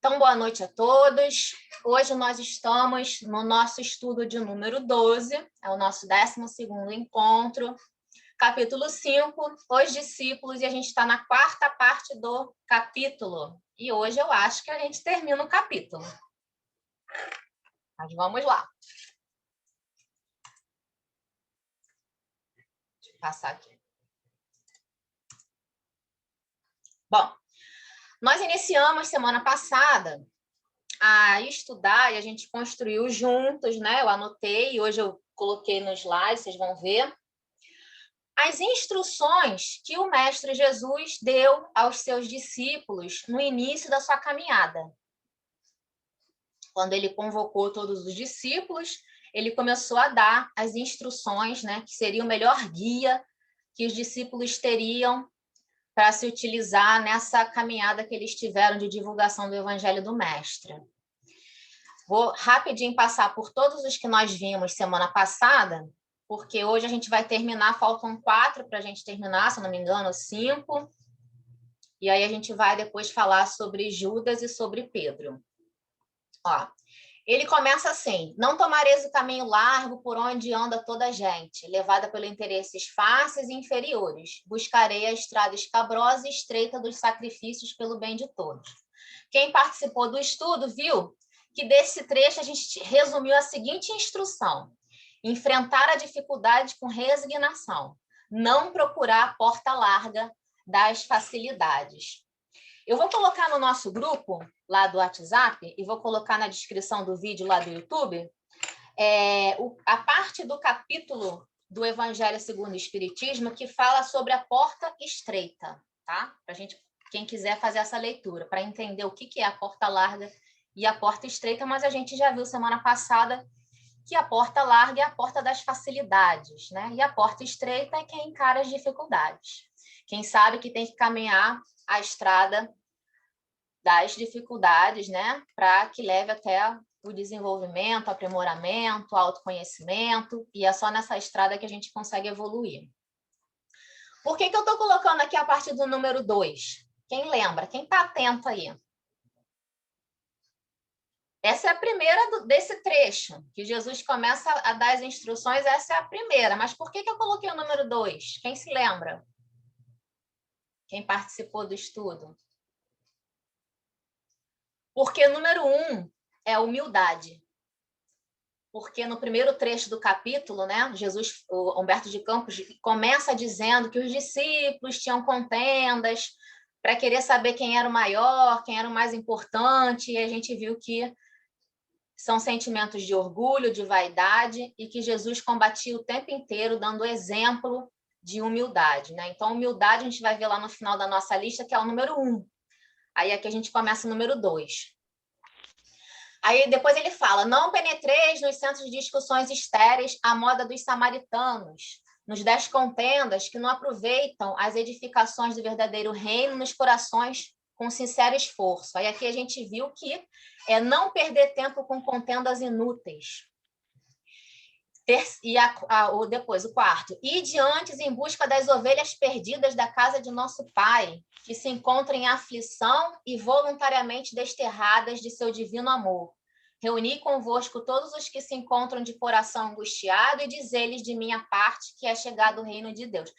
Então, boa noite a todos. Hoje nós estamos no nosso estudo de número 12, é o nosso 12º encontro, capítulo 5, os discípulos, e a gente está na quarta parte do capítulo. E hoje eu acho que a gente termina o capítulo. Mas vamos lá. Deixa eu passar aqui. Bom, nós iniciamos semana passada a estudar e a gente construiu juntos, né? Eu anotei, hoje eu coloquei no slide, vocês vão ver, as instruções que o Mestre Jesus deu aos seus discípulos no início da sua caminhada. Quando ele convocou todos os discípulos, ele começou a dar as instruções, né, que seria o melhor guia que os discípulos teriam para se utilizar nessa caminhada que eles tiveram de divulgação do Evangelho do Mestre. Vou rapidinho passar por todos os que nós vimos semana passada, porque hoje a gente vai terminar, faltam 4 para a gente terminar, se não me engano, 5. E aí a gente vai depois falar sobre Judas e sobre Pedro. Ó, ele começa assim: não tomareis o caminho largo por onde anda toda a gente, levada pelos interesses fáceis e inferiores. Buscarei a estrada escabrosa e estreita dos sacrifícios pelo bem de todos. Quem participou do estudo viu que desse trecho a gente resumiu a seguinte instrução: enfrentar a dificuldade com resignação, não procurar a porta larga das facilidades. Eu vou colocar no nosso grupo lá do WhatsApp e vou colocar na descrição do vídeo lá do YouTube a parte do capítulo do Evangelho segundo o Espiritismo que fala sobre a porta estreita, tá? Para gente, quem quiser fazer essa leitura, para entender o que é a porta larga e a porta estreita, mas a gente já viu semana passada que a porta larga é a porta das facilidades, né? E a porta estreita é quem encara as dificuldades. Quem sabe que tem que caminhar a estrada das dificuldades, né? Para que leve até o desenvolvimento, aprimoramento, autoconhecimento, e é só nessa estrada que a gente consegue evoluir. Por que eu estou colocando aqui a partir do número 2? Quem lembra? Quem está atento aí? Essa é a primeira desse trecho, que Jesus começa a dar as instruções, essa é a primeira. Mas por que eu coloquei o número 2? Quem se lembra? Quem participou do estudo? Porque o número 1 é humildade. Porque no primeiro trecho do capítulo, né, Jesus, o Humberto de Campos, começa dizendo que os discípulos tinham contendas para querer saber quem era o maior, quem era o mais importante, e a gente viu que são sentimentos de orgulho, de vaidade, e que Jesus combatia o tempo inteiro, dando exemplo de humildade, né? Então, humildade a gente vai ver lá no final da nossa lista, que é o número 1. Aí aqui a gente começa o número 2. Aí depois ele fala: não penetreis nos centros de discussões estéreis à moda dos samaritanos, nos 10 contendas que não aproveitam as edificações do verdadeiro reino nos corações com sincero esforço. Aí aqui a gente viu que é não perder tempo com contendas inúteis. E depois, o 4. E diante em busca das ovelhas perdidas da casa de nosso Pai, que se encontram em aflição e voluntariamente desterradas de seu divino amor. Reuni convosco todos os que se encontram de coração angustiado e dizer-lhes de minha parte que é chegado o reino de Deus.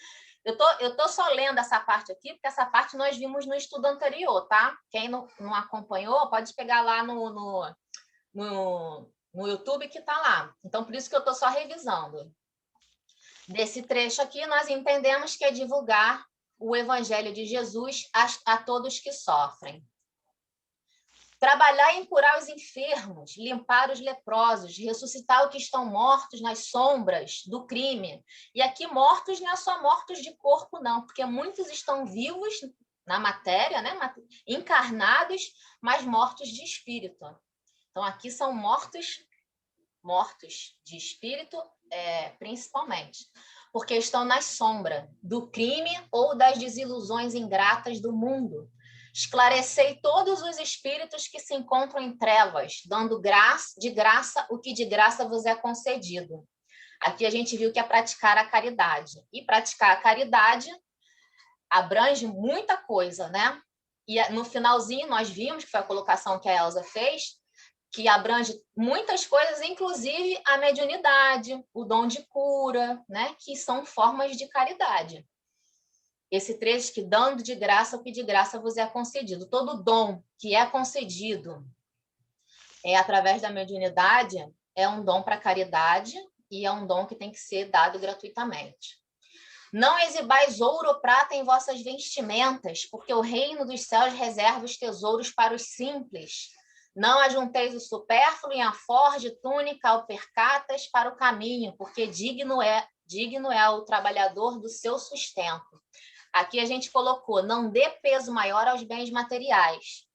Eu tô só lendo essa parte aqui, porque essa parte nós vimos no estudo anterior, tá? Quem não acompanhou, pode pegar lá no YouTube que está lá. Então, por isso que eu estou só revisando. Desse trecho aqui, nós entendemos que é divulgar o Evangelho de Jesus a todos que sofrem. Trabalhar em curar os enfermos, limpar os leprosos, ressuscitar os que estão mortos nas sombras do crime. E aqui mortos não é só mortos de corpo, não, porque muitos estão vivos na matéria, né? Encarnados, mas mortos de espírito. Então, aqui são mortos de espírito, principalmente, porque estão na sombra do crime ou das desilusões ingratas do mundo. Esclarecei todos os espíritos que se encontram em trevas, dando de graça o que de graça vos é concedido. Aqui a gente viu que é praticar a caridade. E praticar a caridade abrange muita coisa, né? E no finalzinho nós vimos, que foi a colocação que a Elza fez, que abrange muitas coisas, inclusive a mediunidade, o dom de cura, né? Que são formas de caridade. Esse trecho que dando de graça o que de graça vos é concedido. Todo dom que é concedido através da mediunidade é um dom para caridade e é um dom que tem que ser dado gratuitamente. Não exibais ouro ou prata em vossas vestimentas, porque o reino dos céus reserva os tesouros para os simples. Não ajunteis o supérfluo em aforje, túnica, alpercatas para o caminho, porque digno é o trabalhador do seu sustento. Aqui a gente colocou, não dê peso maior aos bens materiais.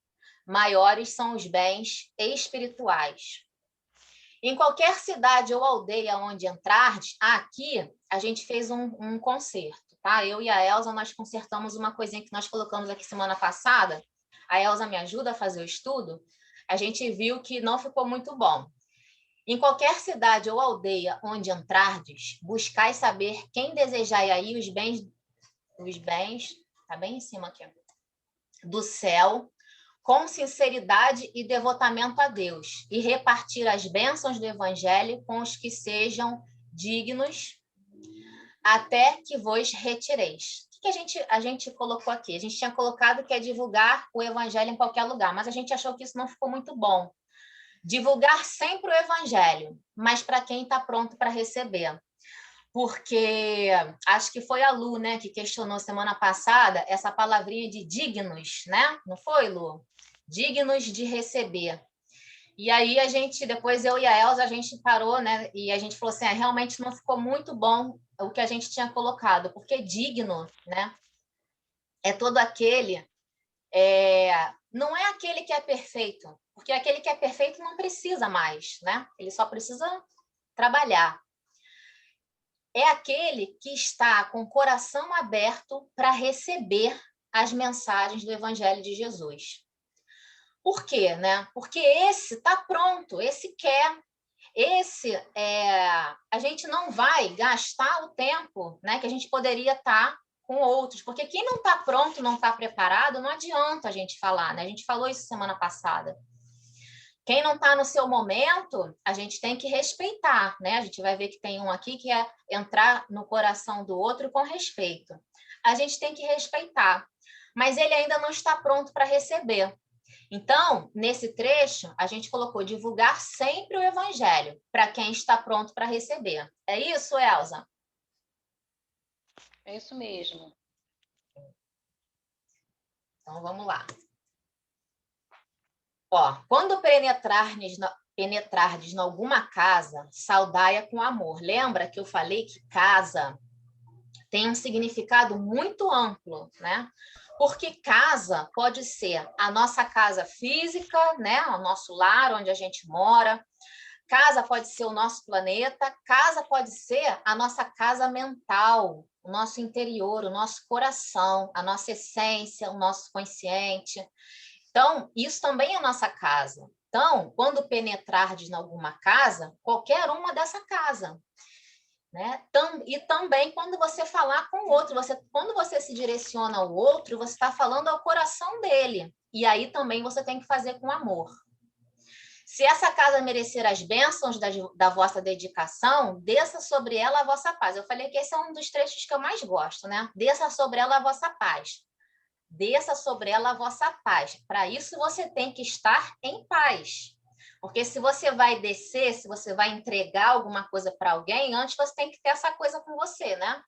Maiores são os bens espirituais. Em qualquer cidade ou aldeia onde entrardes, aqui a gente fez um concerto, tá? Eu e a Elza, nós consertamos uma coisinha que nós colocamos aqui semana passada. A Elza me ajuda a fazer o estudo. A gente viu que não ficou muito bom. Em qualquer cidade ou aldeia onde entrardes, buscai saber quem desejai aí os bens, tá bem em cima aqui, do céu, com sinceridade e devotamento a Deus, e repartir as bênçãos do Evangelho com os que sejam dignos, até que vos retireis. O que a gente colocou aqui? A gente tinha colocado que é divulgar o Evangelho em qualquer lugar, mas a gente achou que isso não ficou muito bom. Divulgar sempre o Evangelho, mas para quem está pronto para receber. Porque acho que foi a Lu, né, que questionou semana passada essa palavrinha de dignos, né? Não foi, Lu? Dignos de receber. E aí a gente, depois eu e a Elza, a gente parou, né? E a gente falou assim, realmente não ficou muito bom o que a gente tinha colocado, porque digno, né? É todo aquele, não é aquele que é perfeito, porque aquele que é perfeito não precisa mais, né? Ele só precisa trabalhar. É aquele que está com o coração aberto para receber as mensagens do Evangelho de Jesus. Por quê, né? Porque esse está pronto, esse quer, a gente não vai gastar o tempo, né, que a gente poderia estar com outros, porque quem não está pronto, não está preparado, não adianta a gente falar, né? A gente falou isso semana passada. Quem não está no seu momento, a gente tem que respeitar, né? A gente vai ver que tem um aqui que é entrar no coração do outro com respeito. A gente tem que respeitar, mas ele ainda não está pronto para receber. Então, nesse trecho, a gente colocou divulgar sempre o Evangelho para quem está pronto para receber. É isso, Elza? É isso mesmo. Então, vamos lá. Ó, quando penetrardes em alguma casa, saudai-a com amor. Lembra que eu falei que casa tem um significado muito amplo, né? Porque casa pode ser a nossa casa física, né? O nosso lar, onde a gente mora. Casa pode ser o nosso planeta. Casa pode ser a nossa casa mental, o nosso interior, o nosso coração, a nossa essência, o nosso consciente. Então, isso também é nossa casa. Então, quando penetrardes em alguma casa, qualquer uma dessa casa, né? E também quando você falar com o outro, quando você se direciona ao outro, você está falando ao coração dele. E aí também você tem que fazer com amor. Se essa casa merecer as bênçãos da vossa dedicação, desça sobre ela a vossa paz. Eu falei que esse é um dos trechos que eu mais gosto, né? Desça sobre ela a vossa paz. Desça sobre ela a vossa paz. Para isso, você tem que estar em paz. Porque se você vai descer, se você vai entregar alguma coisa para alguém, antes você tem que ter essa coisa com você, né?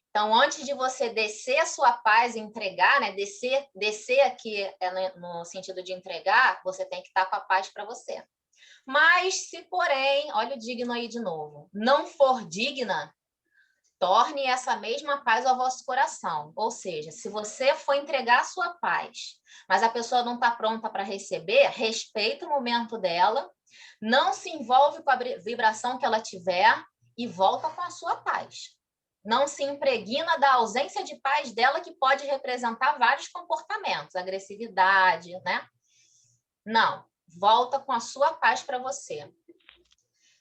Então, antes de você descer a sua paz e entregar, né? Descer aqui no sentido de entregar, você tem que estar com a paz para você. Mas, se porém, olha o digno aí de novo, não for digna, torne essa mesma paz ao vosso coração. Ou seja, se você for entregar a sua paz, mas a pessoa não está pronta para receber, respeita o momento dela, não se envolve com a vibração que ela tiver e volta com a sua paz. Não se impregna da ausência de paz dela, que pode representar vários comportamentos, agressividade, né? Não, volta com a sua paz para você.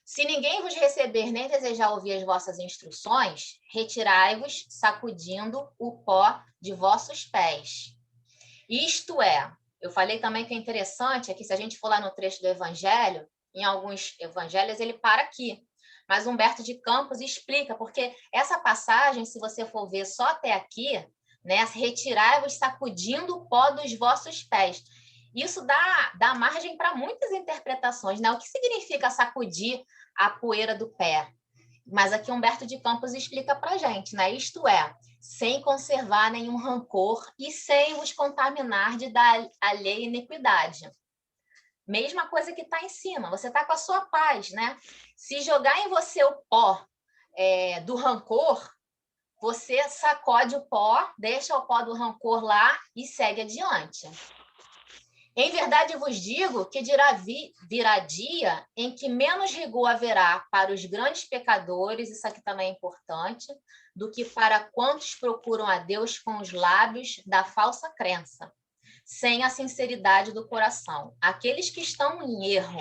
Se ninguém vos receber nem desejar ouvir as vossas instruções, retirai-vos, sacudindo o pó de vossos pés. Isto é, eu falei também que é interessante, é que se a gente for lá no trecho do Evangelho, em alguns evangelhos ele para aqui, mas Humberto de Campos explica, porque essa passagem, se você for ver só até aqui, né, retirai-vos sacudindo o pó dos vossos pés. Isso dá margem para muitas interpretações, né? O que significa sacudir a poeira do pé? Mas aqui Humberto de Campos explica para a gente, né? Isto é, sem conservar nenhum rancor e sem vos contaminar de dar alheia iniquidade. Mesma coisa que está em cima, você está com a sua paz, né? Se jogar em você o pó do rancor, você sacode o pó, deixa o pó do rancor lá e segue adiante. Em verdade vos digo que virá dia em que menos rigor haverá para os grandes pecadores, isso aqui também é importante, do que para quantos procuram a Deus com os lábios da falsa crença, sem a sinceridade do coração. Aqueles que estão em erro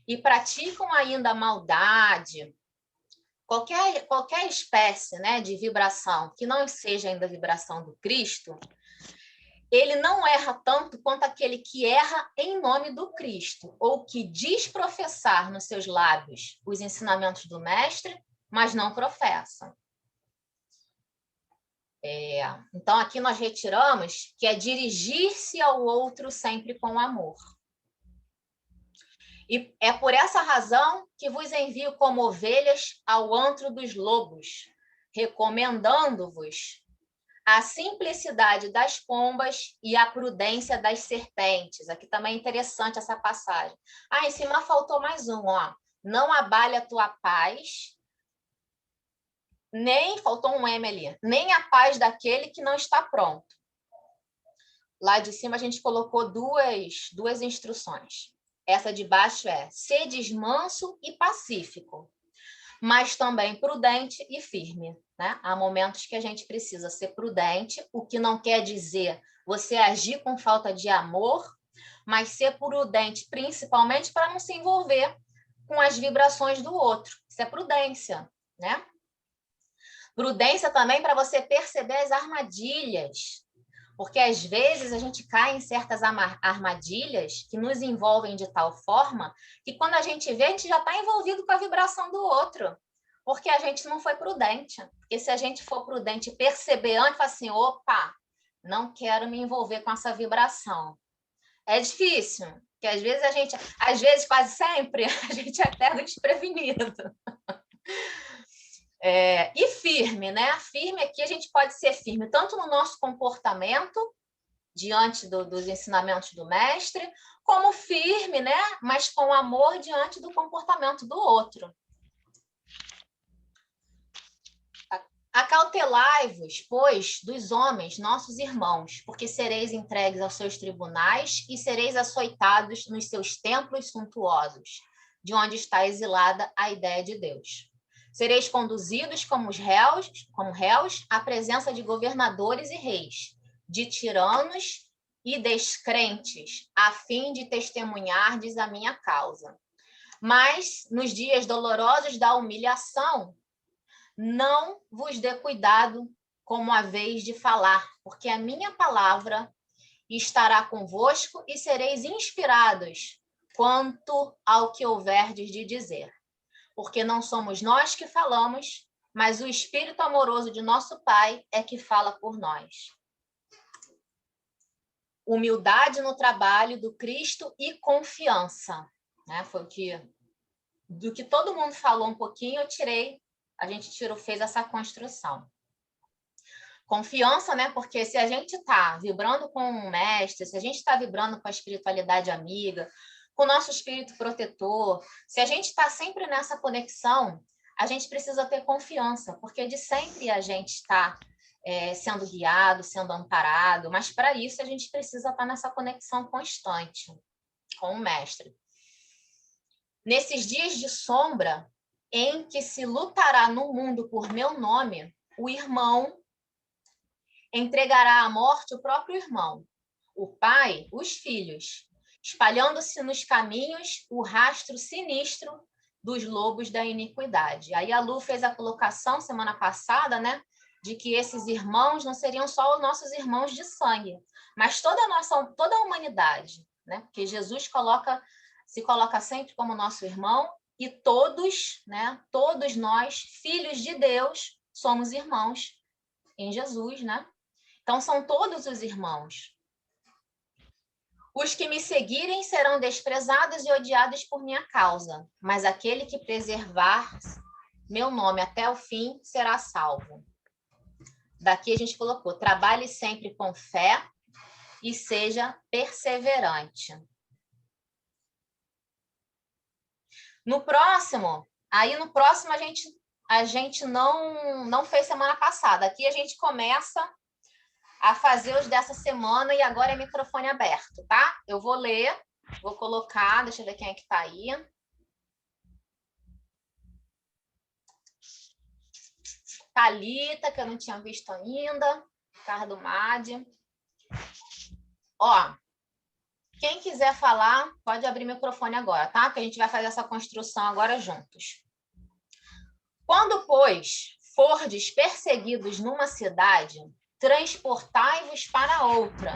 e praticam ainda a maldade, qualquer espécie, né, de vibração que não seja ainda a vibração do Cristo, ele não erra tanto quanto aquele que erra em nome do Cristo, ou que diz professar nos seus lábios os ensinamentos do Mestre, mas não professa. Então, aqui nós retiramos que é dirigir-se ao outro sempre com amor. E é por essa razão que vos envio como ovelhas ao antro dos lobos, recomendando-vos a simplicidade das pombas e a prudência das serpentes. Aqui também é interessante essa passagem. Em cima faltou mais um, ó. Não abale a tua paz, nem, faltou um M ali, nem a paz daquele que não está pronto. Lá de cima a gente colocou duas instruções. Essa de baixo é: sedes manso e pacífico, mas também prudente e firme, né? Há momentos que a gente precisa ser prudente, o que não quer dizer você agir com falta de amor, mas ser prudente principalmente para não se envolver com as vibrações do outro. Isso é prudência, né? Prudência também para você perceber as armadilhas, porque às vezes a gente cai em certas armadilhas que nos envolvem de tal forma que quando a gente vê, a gente já está envolvido com a vibração do outro, porque a gente não foi prudente. Porque se a gente for prudente e perceber antes, falar assim, opa, não quero me envolver com essa vibração. É difícil, porque às vezes, quase sempre, a gente é pego desprevenido. E firme, né? Firme aqui a gente pode ser firme tanto no nosso comportamento diante dos ensinamentos do mestre, como firme, né? Mas com amor diante do comportamento do outro. Acautelai-vos, pois, dos homens, nossos irmãos, porque sereis entregues aos seus tribunais e sereis açoitados nos seus templos suntuosos, de onde está exilada a ideia de Deus. Sereis conduzidos como réus à presença de governadores e reis, de tiranos e descrentes, a fim de testemunhardes a minha causa. Mas, nos dias dolorosos da humilhação, não vos dê cuidado como a vez de falar, porque a minha palavra estará convosco e sereis inspirados quanto ao que houverdes de dizer. Porque não somos nós que falamos, mas o Espírito amoroso de nosso Pai é que fala por nós. Humildade no trabalho do Cristo e confiança, né? Foi do que todo mundo falou um pouquinho, a gente fez essa construção. Confiança, né? Porque se a gente está vibrando com um mestre, se a gente está vibrando com a espiritualidade amiga, com o nosso espírito protetor, se a gente está sempre nessa conexão, a gente precisa ter confiança, porque de sempre a gente está sendo guiado, sendo amparado, mas para isso a gente precisa estar nessa conexão constante com o mestre. Nesses dias de sombra, em que se lutará no mundo por meu nome, o irmão entregará à morte o próprio irmão, o pai, os filhos, espalhando-se nos caminhos o rastro sinistro dos lobos da iniquidade. Aí a Lu fez a colocação semana passada, né? de que esses irmãos não seriam só os nossos irmãos de sangue, mas toda a humanidade, né? Porque Jesus se coloca sempre como nosso irmão, e todos, né? Todos nós, filhos de Deus, somos irmãos em Jesus, né? Então, são todos os irmãos. Os que me seguirem serão desprezados e odiados por minha causa, mas aquele que preservar meu nome até o fim será salvo. Daqui a gente colocou: trabalhe sempre com fé e seja perseverante. No próximo a gente não fez semana passada. Aqui a gente começa a fazer os dessa semana e agora é microfone aberto, tá? Eu vou ler, vou colocar, deixa eu ver quem é que tá aí. Thalita, que eu não tinha visto ainda. Ricardo Madi. Ó, quem quiser falar, pode abrir o microfone agora, tá? Que a gente vai fazer essa construção agora juntos. Quando, pois, fordes perseguidos numa cidade, transportai-vos para outra,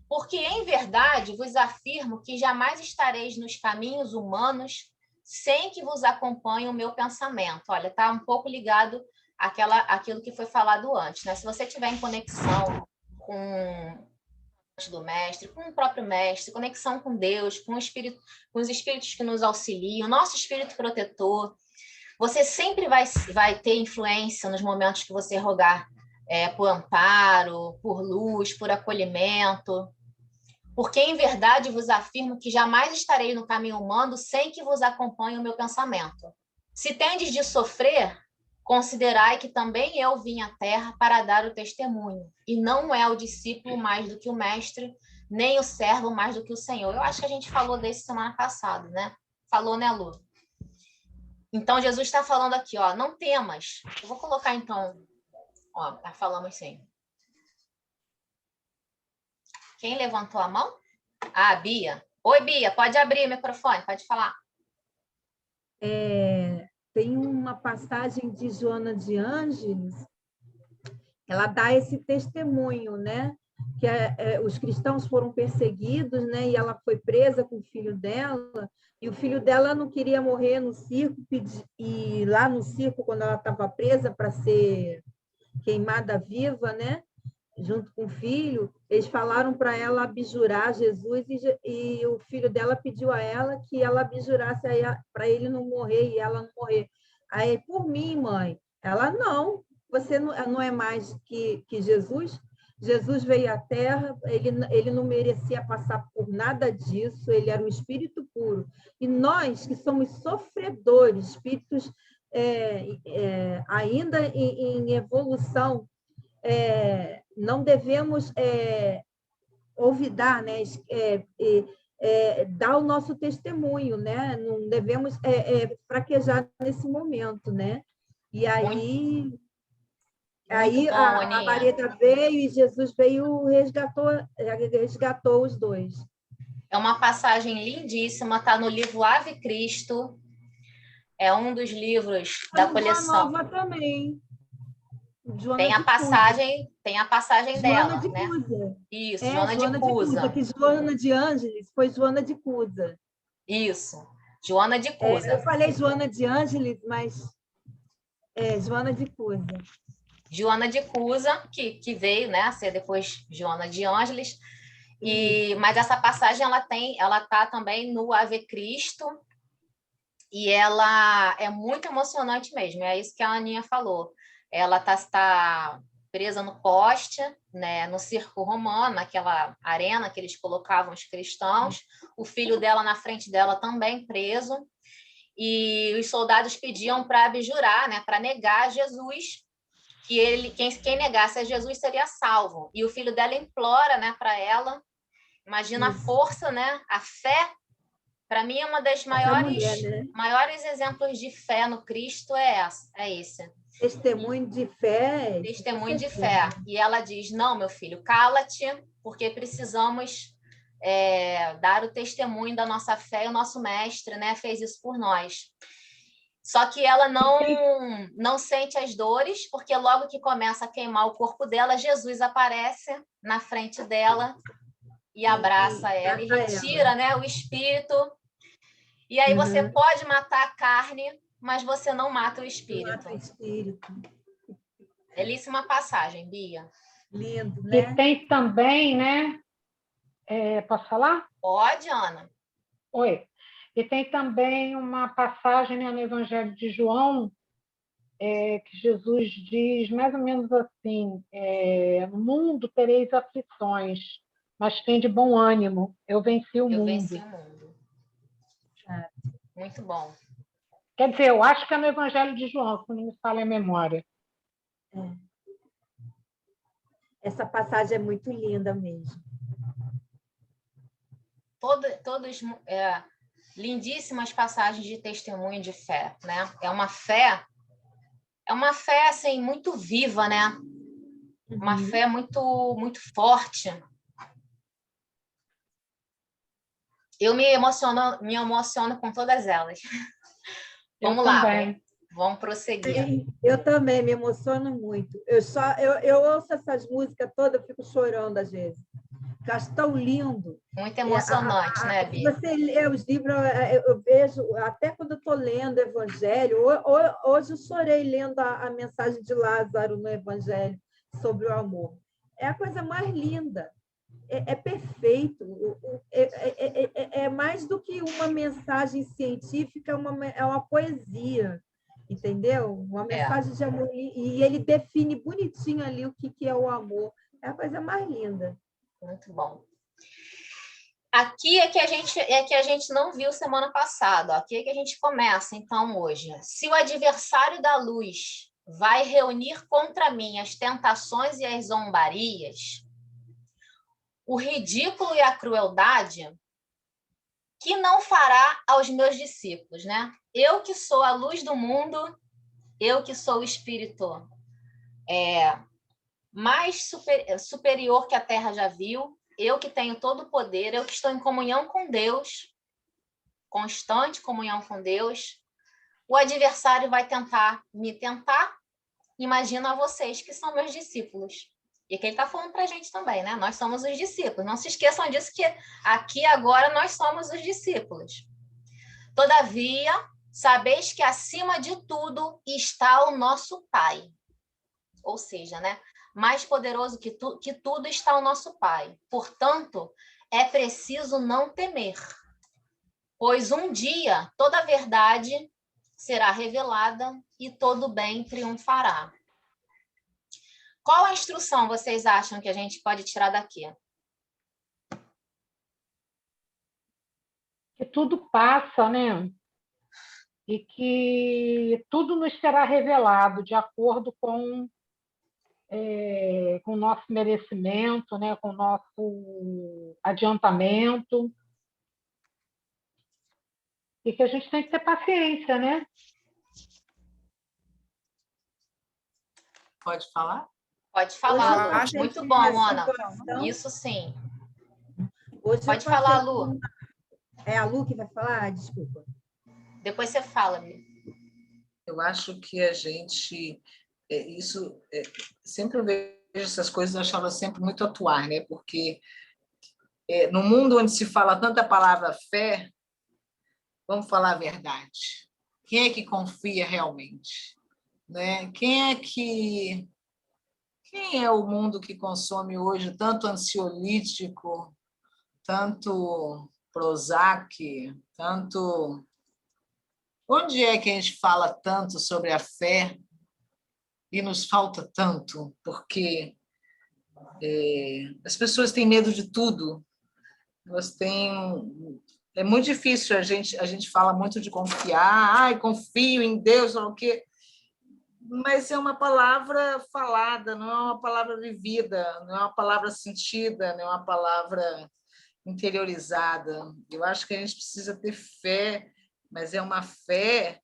porque em verdade vos afirmo que jamais estareis nos caminhos humanos sem que vos acompanhe o meu pensamento. Olha, tá um pouco ligado àquilo que foi falado antes, né? Se você tiver em conexão com do mestre, com o próprio mestre, conexão com Deus, com os espíritos que nos auxiliam, nosso espírito protetor, você sempre vai ter influência nos momentos que você rogar por amparo, por luz, por acolhimento, porque em verdade vos afirmo que jamais estarei no caminho humano sem que vos acompanhe o meu pensamento. Se tendes de sofrer, considerai que também eu vim à terra para dar o testemunho, e não é o discípulo mais do que o mestre, nem o servo mais do que o Senhor. Eu acho que a gente falou desse semana passada, né? Falou, né, Lu? Então, Jesus está falando aqui, ó, não temas. Eu vou colocar, então, ó, tá falando assim. Quem levantou a mão? Ah, Bia. Oi, Bia, pode abrir o microfone, pode falar. Tem uma passagem de Joana de Ângeles, ela dá esse testemunho, né? Que os cristãos foram perseguidos, né? E ela foi presa com o filho dela, e o filho dela não queria morrer no circo, e lá no circo, quando ela estava presa para ser queimada viva, né? Junto com o filho, eles falaram para ela abjurar Jesus, e o filho dela pediu a ela que ela abjurasse para ele não morrer e ela não morrer. Aí, por mim, mãe, ela não, você não é mais que Jesus. Jesus veio à Terra, ele não merecia passar por nada disso, ele era um espírito puro. E nós, que somos sofredores, espíritos ainda em evolução, não devemos olvidar, né? Dar o nosso testemunho, né? Não devemos fraquejar nesse momento, né? E aí, bom, a Marita veio e Jesus veio resgatou os dois. É uma passagem lindíssima, está no livro Ave Cristo, é um dos livros da coleção. Nova também. Tem a passagem Joana dela, de né? Cusa. Isso, Joana de Cusa. Que Joana de Ângeles foi Joana de Cusa. Isso, Joana de Cusa. Eu falei Joana de Ângeles, mas Joana de Cusa. Joana de Cusa, que veio, né, a ser depois Joana de Ângeles. Mas essa passagem ela tá também no Ave Cristo, e ela é muito emocionante mesmo. É isso que a Aninha falou. Ela tá presa no poste, né, no circo romano, naquela arena que eles colocavam os cristãos. O filho dela na frente dela também preso. E os soldados pediam para abjurar, né, para negar Jesus, que quem negasse a Jesus seria salvo. E o filho dela implora, né, para ela. Imagina a força, né, a fé. Para mim, é uma das maiores exemplos de fé no Cristo é esse. Testemunho de fé. Testemunho de fé. E ela diz, não, meu filho, cala-te, porque precisamos dar o testemunho da nossa fé, e o nosso mestre, né, fez isso por nós. Só que ela não sente as dores, porque logo que começa a queimar o corpo dela, Jesus aparece na frente dela e abraça ela e retira, né, o espírito. E aí você pode matar a carne, mas você não mata o espírito. Mata o espírito. Belíssima passagem, Bia. Lindo, né? E tem também, né? Posso falar? Pode, Ana. Oi. E tem também uma passagem, né, no Evangelho de João, que Jesus diz mais ou menos assim: no mundo tereis aflições, mas tende bom ânimo, eu venci o mundo. Eu venci o mundo. Muito bom. Quer dizer, eu acho que é no Evangelho de João, se não me falha a memória. Essa passagem é muito linda mesmo. Todos lindíssimas passagens de testemunho de fé, né? É uma fé assim muito viva, né? Uma fé muito muito forte. Eu me emociono com todas elas. Vamos lá, vamos prosseguir. Eu também me emociono muito. Eu ouço essas músicas todas, eu fico chorando às vezes. Porque acho tão lindo. Muito emocionante, né, Bia? Se você lê os livros, eu vejo, até quando eu estou lendo o Evangelho, hoje eu chorei lendo a mensagem de Lázaro no Evangelho sobre o amor. É a coisa mais linda. É perfeito. É mais do que uma mensagem científica, é uma poesia, entendeu? Uma mensagem de amor. E ele define bonitinho ali o que é o amor. É a coisa mais linda. Muito bom. Aqui é que a gente não viu semana passada. Aqui é que a gente começa, então, hoje. Se o adversário da luz vai reunir contra mim as tentações e as zombarias, o ridículo e a crueldade, que não fará aos meus discípulos, né? Eu que sou a luz do mundo, eu que sou o espírito mais superior que a terra já viu, eu que tenho todo o poder, eu que estou em comunhão com Deus, constante comunhão com Deus, o adversário vai me tentar, imagina vocês que são meus discípulos. E que ele está falando para a gente também, né? Nós somos os discípulos. Não se esqueçam disso, que aqui agora nós somos os discípulos. Todavia, sabeis que acima de tudo está o nosso Pai. Ou seja, né? Mais poderoso que tudo está o nosso Pai. Portanto, é preciso não temer, pois um dia toda a verdade será revelada e todo o bem triunfará. Qual a instrução vocês acham que a gente pode tirar daqui? Que tudo passa, né? E que tudo nos será revelado de acordo com o nosso merecimento, né? Com o nosso adiantamento. E que a gente tem que ter paciência, né? Pode falar? Pode falar, Lu. Muito bom, Ana. Isso sim. Pode falar, Lu. É a Lu que vai falar? Desculpa. Depois você fala, Lu. Eu acho que a gente... sempre eu vejo essas coisas, eu achava sempre muito atuar, né? Porque no mundo onde se fala tanta palavra fé, vamos falar a verdade. Quem é que confia realmente? Né? Quem é o mundo que consome hoje tanto ansiolítico, tanto Prozac, tanto... Onde é que a gente fala tanto sobre a fé e nos falta tanto? Porque as pessoas têm medo de tudo. É muito difícil, a gente fala muito de confiar, confio em Deus, não o quê. Mas é uma palavra falada, não é uma palavra vivida, não é uma palavra sentida, não é uma palavra interiorizada. Eu acho que a gente precisa ter fé, mas é uma fé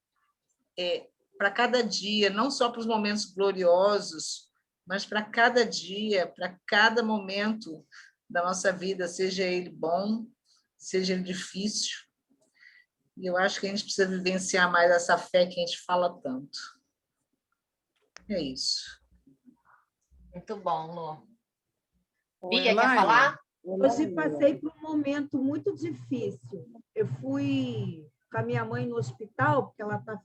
para cada dia, não só para os momentos gloriosos, mas para cada dia, para cada momento da nossa vida, seja ele bom, seja ele difícil. E eu acho que a gente precisa vivenciar mais essa fé que a gente fala tanto. É isso. Muito bom, Lu. Ô, Bia, quer Elaine, falar? Hoje passei por um momento muito difícil. Eu fui com a minha mãe no hospital, porque ela está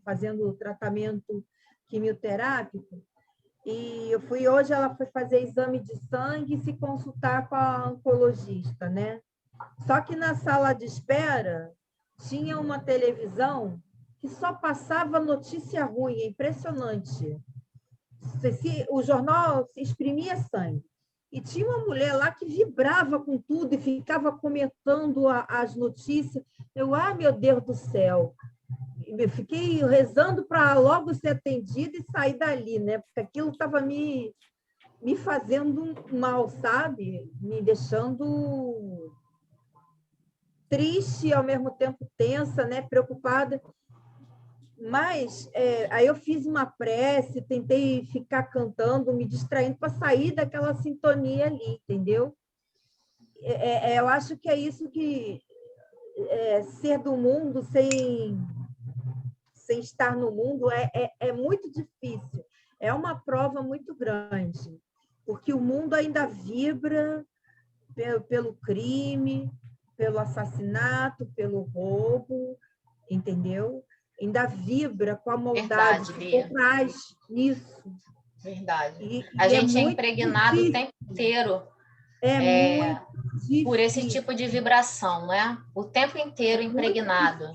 fazendo tratamento quimioterápico, e eu fui hoje, ela foi fazer exame de sangue e se consultar com a oncologista, né? Só que na sala de espera tinha uma televisão que só passava notícia ruim, é impressionante. O jornal exprimia sangue. E tinha uma mulher lá que vibrava com tudo e ficava comentando as notícias. Meu Deus do céu! Eu fiquei rezando para logo ser atendida e sair dali, né? Porque aquilo estava me fazendo mal, sabe? Me deixando triste e ao mesmo tempo tensa, né? Preocupada. Mas aí eu fiz uma prece, tentei ficar cantando, me distraindo para sair daquela sintonia ali, entendeu? Eu acho que é isso que ser do mundo sem estar no mundo é muito difícil. É uma prova muito grande, porque o mundo ainda vibra pelo crime, pelo assassinato, pelo roubo, entendeu? Ainda vibra com a maldade Verdade, que Bia. por trás nisso. Verdade. A gente é impregnado o tempo inteiro muito por esse difícil. tipo de vibração, né? O tempo inteiro impregnado.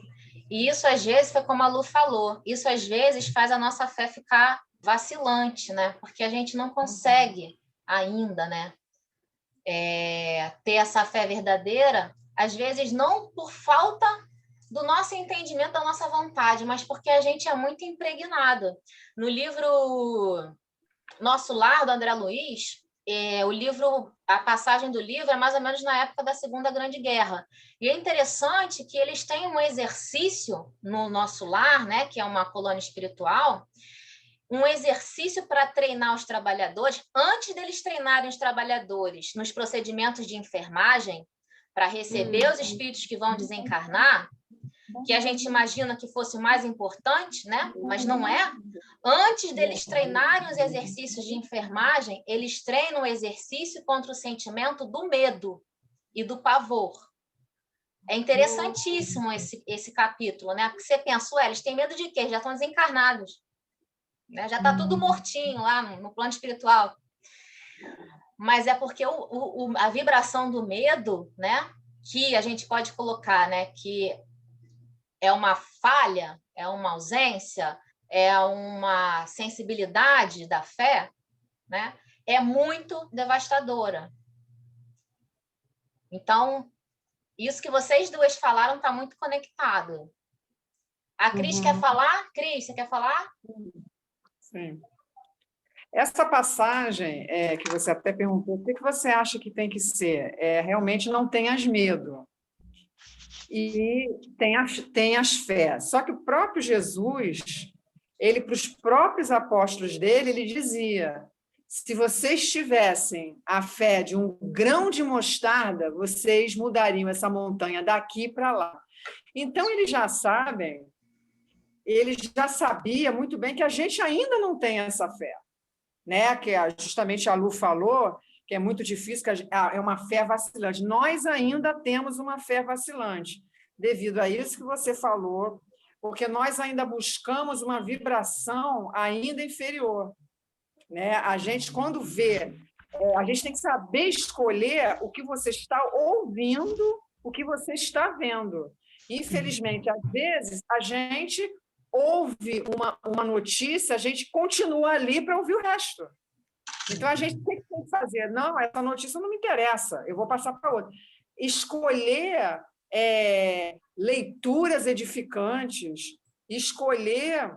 E isso, às vezes, foi como a Lu falou, isso, às vezes, faz a nossa fé ficar vacilante, né? Porque a gente não consegue ainda, né? Ter essa fé verdadeira, às vezes, não por falta do nosso entendimento, da nossa vontade, mas porque a gente é muito impregnado. No livro Nosso Lar, do André Luiz, a passagem do livro é mais ou menos na época da Segunda Grande Guerra. E é interessante que eles têm um exercício no Nosso Lar, né, que é uma colônia espiritual, um exercício para treinar os trabalhadores, antes deles treinarem os trabalhadores nos procedimentos de enfermagem, para receber os espíritos que vão desencarnar, que a gente imagina que fosse o mais importante, né? Mas não é. Antes deles treinarem os exercícios de enfermagem, eles treinam o exercício contra o sentimento do medo e do pavor. É interessantíssimo esse capítulo, né? Porque você pensa, eles têm medo de quê? Eles já estão desencarnados, né? Já está tudo mortinho lá no plano espiritual. Mas é porque a vibração do medo, né? Que a gente pode colocar, né? Que é uma falha, é uma ausência, é uma sensibilidade da fé, né? É muito devastadora. Então, isso que vocês duas falaram está muito conectado. A Cris quer falar? Cris, você quer falar? Sim. Essa passagem que você até perguntou, o que você acha que tem que ser? Realmente não tenhas medo. E tenhas fé. Só que o próprio Jesus, ele, para os próprios apóstolos dele, ele dizia: se vocês tivessem a fé de um grão de mostarda, vocês mudariam essa montanha daqui para lá. Então, eles já sabem, ele já sabia muito bem que a gente ainda não tem essa fé, né? Que justamente a Lu falou, que é muito difícil, que é uma fé vacilante. Nós ainda temos uma fé vacilante, devido a isso que você falou, porque nós ainda buscamos uma vibração ainda inferior, né? A gente, quando vê, a gente tem que saber escolher o que você está ouvindo, o que você está vendo. Infelizmente, às vezes, a gente ouve uma notícia, a gente continua ali para ouvir o resto. Então, a gente tem que fazer, não, essa notícia não me interessa, eu vou passar para outra. Escolher leituras edificantes, escolher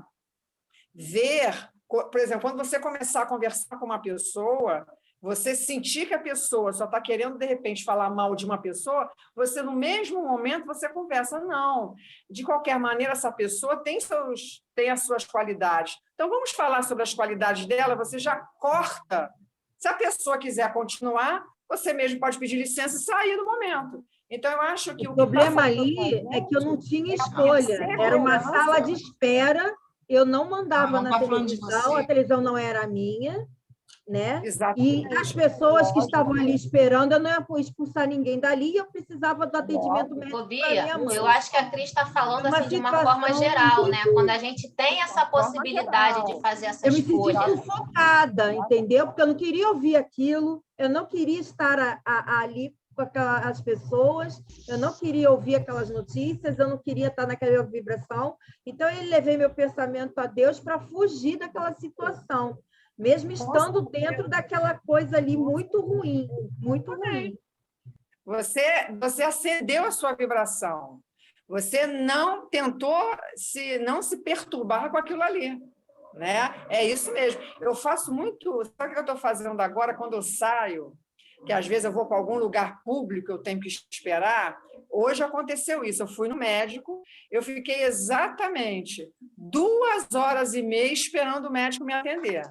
ver, por exemplo, quando você começar a conversar com uma pessoa, você sentir que a pessoa só está querendo, de repente, falar mal de uma pessoa, você, no mesmo momento, você conversa, não, de qualquer maneira, essa pessoa tem as suas qualidades. Então, vamos falar sobre as qualidades dela, você já corta. Se a pessoa quiser continuar, você mesmo pode pedir licença e sair do momento. Então, eu acho que O o que está problema faltando ali pra é que eu não gente tinha é a escolha. Era uma perseverança. sala de espera, eu não mandava Não na está falando de televisão, a você. televisão não era minha, né? E as Exatamente. pessoas que estavam Lógico, ali esperando, eu não ia expulsar ninguém dali, e eu precisava do atendimento lógico. médico Ô, para Bia, minha eu mãe. acho que a Cris está falando Uma assim de uma forma situação geral, né? Quando a gente tem De essa uma forma possibilidade de geral. fazer Eu essa me senti escolha. sufocada, entendeu? Porque eu não queria ouvir aquilo, eu não queria estar ali com as pessoas, eu não queria ouvir aquelas notícias, eu não queria estar naquela vibração. Então, eu levei meu pensamento a Deus para fugir daquela situação, mesmo estando dentro daquela coisa ali muito ruim, muito ruim. Você acendeu a sua vibração. Você não tentou não se perturbar com aquilo ali. Né? É isso mesmo. Eu faço muito. Sabe o que eu estou fazendo agora quando eu saio? Que às vezes eu vou para algum lugar público, eu tenho que esperar. Hoje aconteceu isso. Eu fui no médico, eu fiquei exatamente 2 horas e meia esperando o médico me atender.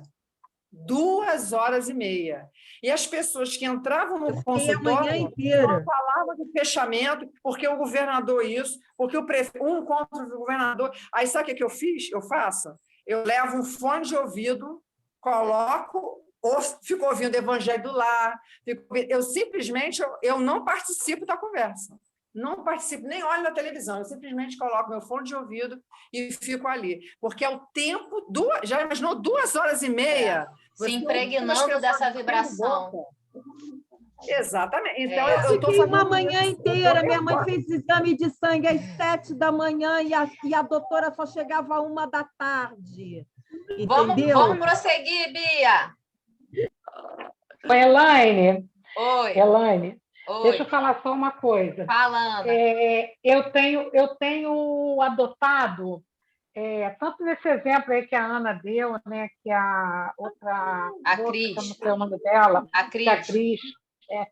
2 horas e meia. E as pessoas que entravam no Fiquei a manhã consultório inteira. só falavam de fechamento, porque o governador isso, porque o prefeito, um contra o governador. Aí sabe o que eu fiz? Eu faço? Eu levo um fone de ouvido, coloco, ou fico ouvindo o Evangelho do Lar, eu simplesmente eu não participo da conversa. Não participo, nem olho na televisão, eu simplesmente coloco meu fone de ouvido e fico ali. Porque é o tempo, já imaginou 2 horas e meia? Se impregnando dessa vibração. Exatamente. Então, Eu eu estou fiquei uma fazendo manhã isso. inteira. Minha mãe fez exame de sangue às 7 da manhã e a doutora só chegava às 1 da tarde. Entendeu? Vamos prosseguir, Bia. Elaine, Oi. deixa eu falar só uma coisa. Fala, Ana. Eu tenho adotado, tanto nesse exemplo aí que a Ana deu, né, que a outra Cris, que eu não sei o nome dela, que a Cris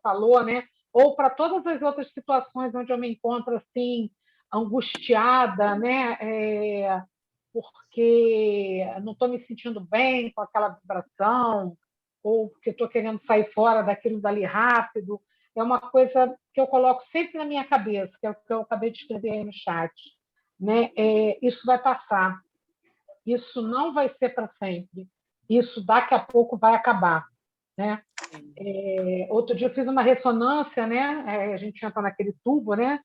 falou, né, ou para todas as outras situações onde eu me encontro assim angustiada, né, porque não estou me sentindo bem com aquela vibração, ou porque estou querendo sair fora daquilo dali rápido. É uma coisa que eu coloco sempre na minha cabeça, que é o que eu acabei de escrever aí no chat. Né? Isso vai passar. Isso não vai ser para sempre. Isso daqui a pouco vai acabar. Né? Outro dia eu fiz uma ressonância, né? A gente entra naquele tubo, né?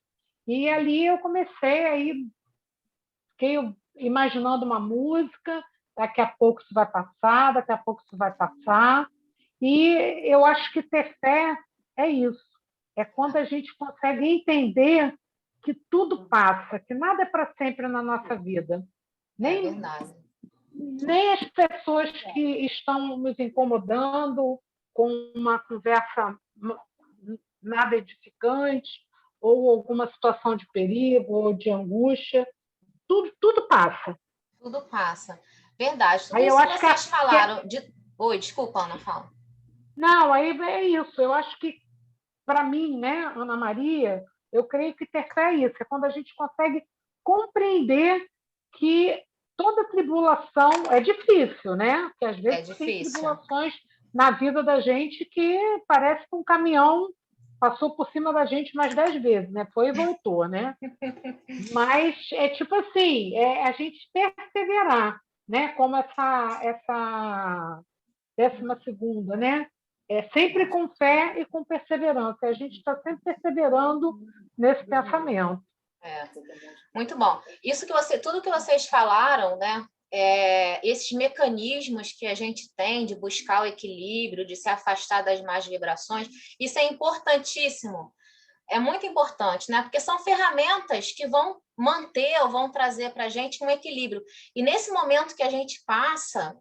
E ali eu comecei aí, fiquei imaginando uma música, daqui a pouco isso vai passar, daqui a pouco isso vai passar. E eu acho que ter fé é isso. É quando a gente consegue entender que tudo passa, que nada é para sempre na nossa vida. Nem as pessoas que estão nos incomodando com uma conversa nada edificante, ou alguma situação de perigo, ou de angústia, tudo passa. Tudo passa. Verdade. Tudo aí isso eu que acho vocês falaram... Oi, desculpa, Ana, fala. Não, aí é isso. Eu acho que, para mim, né, Ana Maria, eu creio que ter fé é isso. É quando a gente consegue compreender que toda tribulação é difícil, né? Porque às vezes tem tribulações na vida da gente que parece que um caminhão passou por cima da gente mais 10 vezes, né? Foi e voltou, né? Mas é tipo assim, a gente perseverar, né? Como essa 12ª, né? Sempre com fé e com perseverança. A gente está sempre perseverando nesse pensamento. Muito bom. Tudo que vocês falaram, né? Esses mecanismos que a gente tem de buscar o equilíbrio, de se afastar das más vibrações, isso é importantíssimo. É muito importante, né? Porque são ferramentas que vão manter ou vão trazer para a gente um equilíbrio. E nesse momento que a gente passa,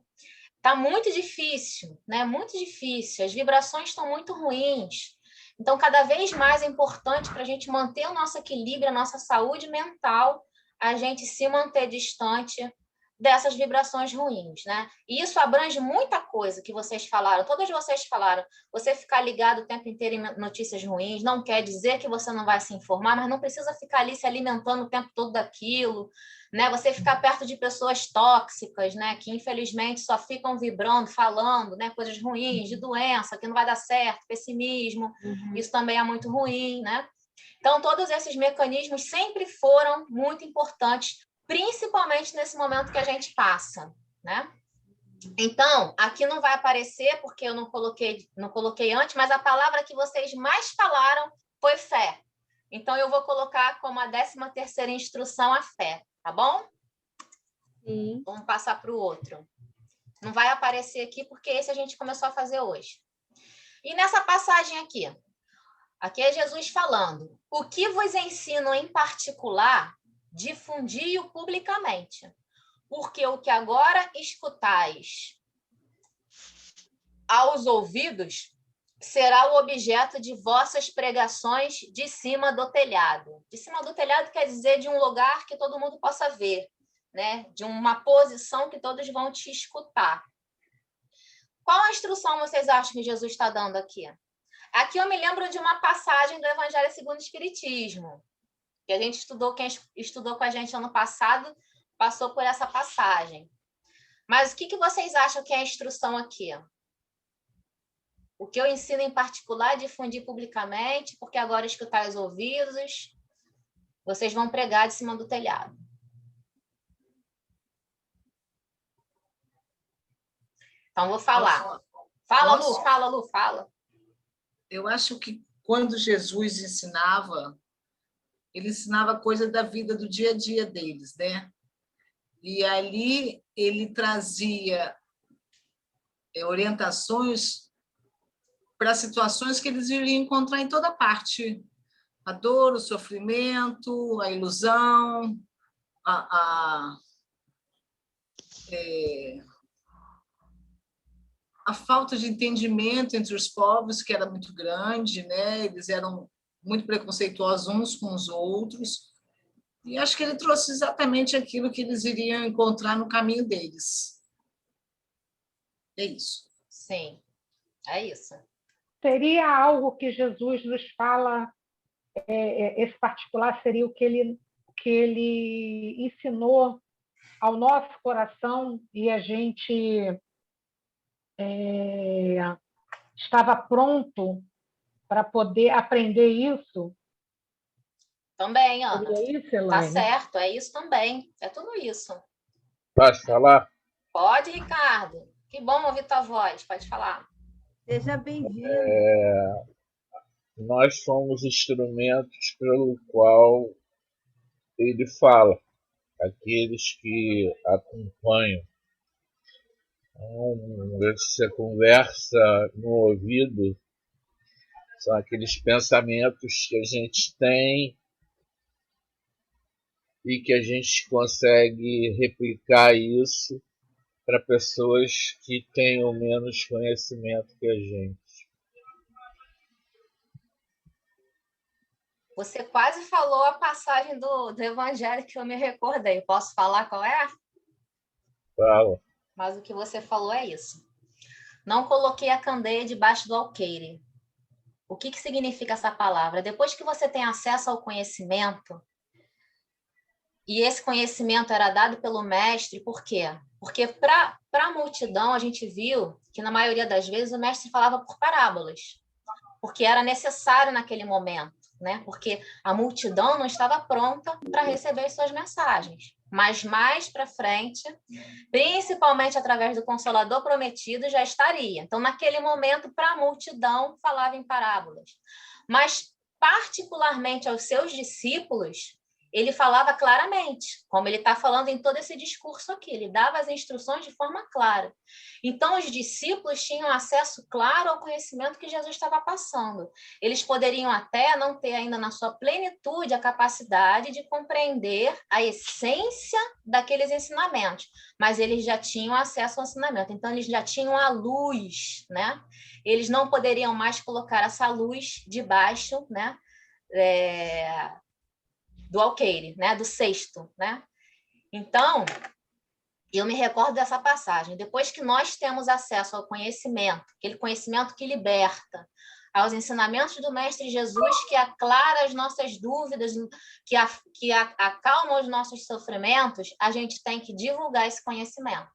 está muito difícil, né? Muito difícil. As vibrações estão muito ruins. Então, cada vez mais é importante para a gente manter o nosso equilíbrio, a nossa saúde mental, a gente se manter distante dessas vibrações ruins, né? E isso abrange muita coisa que vocês falaram, todas vocês falaram. Você ficar ligado o tempo inteiro em notícias ruins não quer dizer que você não vai se informar, mas não precisa ficar ali se alimentando o tempo todo daquilo, né? Você ficar perto de pessoas tóxicas, né? Que infelizmente só ficam vibrando, falando, né? Coisas ruins, de doença, que não vai dar certo, pessimismo, isso também é muito ruim, né? Então, todos esses mecanismos sempre foram muito importantes, principalmente nesse momento que a gente passa, né? Então, aqui não vai aparecer, porque eu não coloquei antes, mas a palavra que vocês mais falaram foi fé. Então, eu vou colocar como a 13ª instrução a fé, tá bom? Sim. Vamos passar para o outro. Não vai aparecer aqui, porque esse a gente começou a fazer hoje. E nessa passagem aqui é Jesus falando: o que vos ensino em particular, difundi-o publicamente, porque o que agora escutais aos ouvidos será o objeto de vossas pregações de cima do telhado. De cima do telhado quer dizer de um lugar que todo mundo possa ver, né? De uma posição que todos vão te escutar. Qual a instrução vocês acham que Jesus está dando aqui? Aqui eu me lembro de uma passagem do Evangelho segundo o Espiritismo, que a gente estudou, quem estudou com a gente ano passado, passou por essa passagem. Mas o que vocês acham que é a instrução aqui? O que eu ensino em particular, difundir publicamente, porque agora escutar os ouvidos, vocês vão pregar de cima do telhado. Então, vou falar. Fala, Lu, fala, Lu, fala. Eu acho que quando Jesus ensinava, ele ensinava coisa da vida do dia a dia deles, né? E ali ele trazia orientações para situações que eles iriam encontrar em toda parte. A dor, o sofrimento, a ilusão, a falta de entendimento entre os povos, que era muito grande, né? Eles eram muito preconceituosos uns com os outros. E acho que ele trouxe exatamente aquilo que eles iriam encontrar no caminho deles. É isso. Sim, é isso. Seria algo que Jesus nos fala, esse particular seria o que ele ensinou ao nosso coração e a gente estava pronto para poder aprender isso? Também, Ana. Seria isso, Elaine? Tá certo, é isso também. É tudo isso. Posso falar? Pode, Ricardo. Que bom ouvir tua voz. Pode falar. Seja bem-vindo. Nós somos instrumentos pelo qual ele fala, aqueles que acompanham. Então, essa conversa no ouvido são aqueles pensamentos que a gente tem e que a gente consegue replicar isso para pessoas que tenham menos conhecimento que a gente. Você quase falou a passagem do Evangelho que eu me recordei. Posso falar qual é? Fala. Mas o que você falou é isso. Não coloquei a candeia debaixo do alqueire. O que significa essa palavra? Depois que você tem acesso ao conhecimento, e esse conhecimento era dado pelo mestre, por quê? Porque para a multidão, a gente viu que, na maioria das vezes, o mestre falava por parábolas, porque era necessário naquele momento, né? Porque a multidão não estava pronta para receber suas mensagens. Mas mais para frente, principalmente através do Consolador Prometido, já estaria. Então, naquele momento, para a multidão, falava em parábolas. Mas, particularmente aos seus discípulos, ele falava claramente, como ele está falando em todo esse discurso aqui, ele dava as instruções de forma clara. Então, os discípulos tinham acesso claro ao conhecimento que Jesus estava passando. Eles poderiam até não ter ainda na sua plenitude a capacidade de compreender a essência daqueles ensinamentos, mas eles já tinham acesso ao ensinamento, então eles já tinham a luz, né? Eles não poderiam mais colocar essa luz debaixo, né? Do alqueire, né? Do cesto, né? Então, eu me recordo dessa passagem. Depois que nós temos acesso ao conhecimento, aquele conhecimento que liberta, aos ensinamentos do Mestre Jesus, que aclara as nossas dúvidas, que acalma os nossos sofrimentos, a gente tem que divulgar esse conhecimento.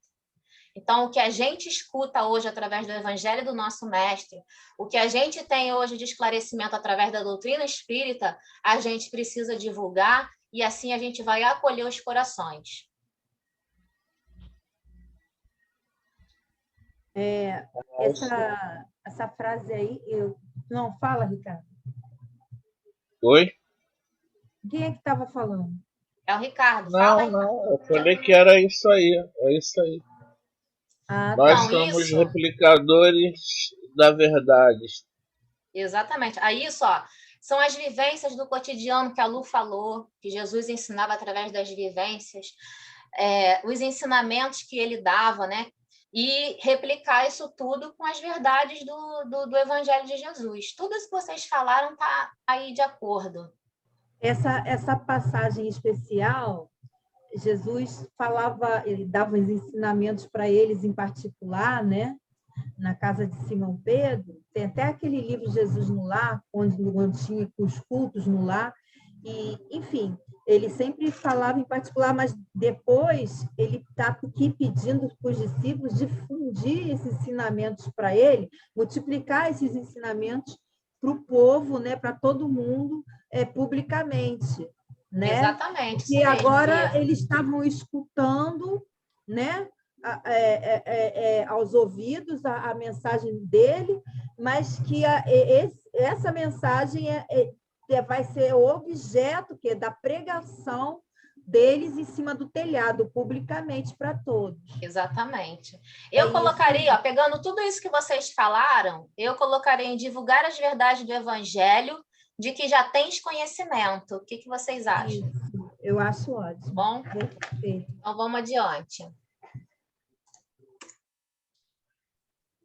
Então, o que a gente escuta hoje através do Evangelho do nosso Mestre, o que a gente tem hoje de esclarecimento através da doutrina espírita, a gente precisa divulgar e assim a gente vai acolher os corações. Essa frase aí, não fala, Ricardo. Oi? Quem é que estava falando? É o Ricardo, fala aí. Não, eu falei que era isso aí, é isso aí. Ah, Nós Então, somos isso... replicadores da verdade. Exatamente. Aí, isso, ó, são as vivências do cotidiano que a Lu falou, que Jesus ensinava através das vivências, os ensinamentos que ele dava, né? E replicar isso tudo com as verdades do Evangelho de Jesus. Tudo isso que vocês falaram está aí de acordo. Essa passagem especial, Jesus falava, ele dava os ensinamentos para eles em particular, né? Na casa de Simão Pedro, tem até aquele livro Jesus no Lar, onde tinha os cultos no lar, e, enfim, ele sempre falava em particular, mas depois ele está aqui pedindo para os discípulos difundir esses ensinamentos para ele, multiplicar esses ensinamentos para o povo, né, para todo mundo, publicamente. Né? Exatamente. E agora eles estavam escutando, né? Aos ouvidos a mensagem dele, mas que essa mensagem vai ser o objeto da pregação deles em cima do telhado, publicamente para todos. Exatamente. Eu colocaria, pegando tudo isso que vocês falaram, eu colocaria em divulgar as verdades do Evangelho de que já tens conhecimento. O que vocês acham? Isso, eu acho ótimo. Bom? Então vamos adiante.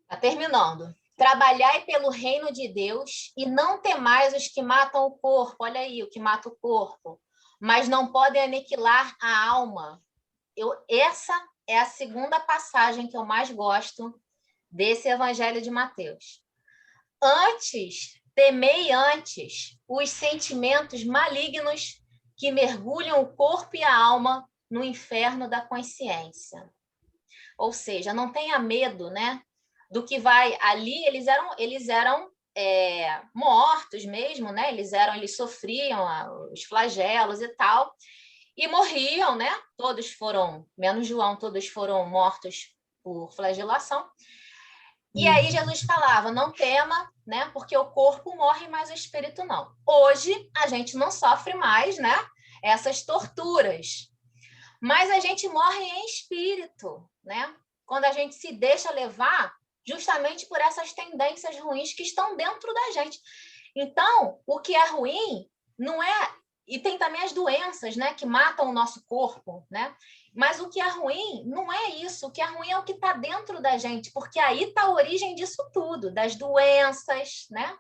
Tá terminando. Trabalhai pelo reino de Deus e não temais os que matam o corpo. Olha aí, o que mata o corpo. Mas não podem aniquilar a alma. Essa é a segunda passagem que eu mais gosto desse Evangelho de Mateus. Temei antes os sentimentos malignos que mergulham o corpo e a alma no inferno da consciência. Ou seja, não tenha medo, né? Do que vai ali, eles eram mortos mesmo, né? Eles sofriam os flagelos e tal, e morriam, né? Todos foram, menos João, todos foram mortos por flagelação. E aí Jesus falava, não tema, né? Porque o corpo morre, mas o espírito não. Hoje a gente não sofre mais, né? Essas torturas, mas a gente morre em espírito, né? Quando a gente se deixa levar justamente por essas tendências ruins que estão dentro da gente. Então, o que é ruim não é... E tem também as doenças, né, que matam o nosso corpo, né? Mas o que é ruim não é isso. O que é ruim é o que está dentro da gente, porque aí está a origem disso tudo, das doenças, né?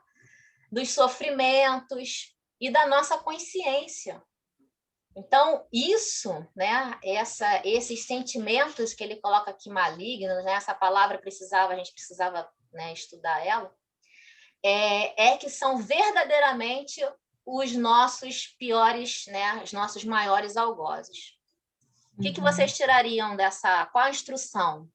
Dos sofrimentos e da nossa consciência. Então, isso, né, esses sentimentos que ele coloca aqui malignos, né, essa palavra a gente precisava, né, estudar ela, que são verdadeiramente os nossos piores, né, os nossos maiores algozes. O que vocês tirariam dessa? Qual a instrução?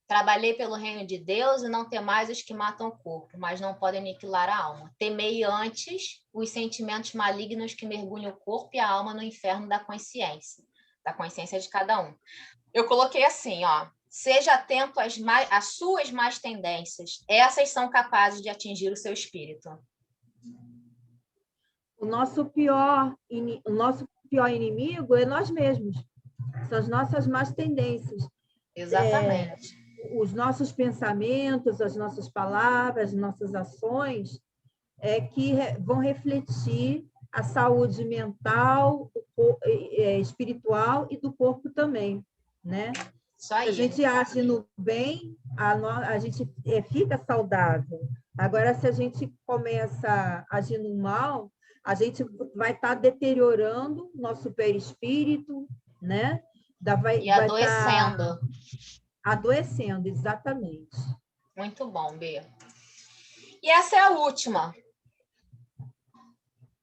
Trabalhei pelo reino de Deus e não temais os que matam o corpo, mas não podem aniquilar a alma. Temei antes os sentimentos malignos que mergulham o corpo e a alma no inferno da consciência de cada um. Eu coloquei assim, ó, seja atento às suas más tendências, essas são capazes de atingir o seu espírito. O nosso pior inimigo é nós mesmos, são as nossas más tendências. Exatamente. Os nossos pensamentos, as nossas palavras, as nossas ações que vão refletir a saúde mental, espiritual e do corpo também, né? Isso aí. Se a gente age no bem, a gente fica saudável. Agora, se a gente começa a agir no mal, a gente vai estar deteriorando nosso perispírito, né? E adoecendo. Adoecendo, exatamente. Muito bom, Bê. E essa é a última.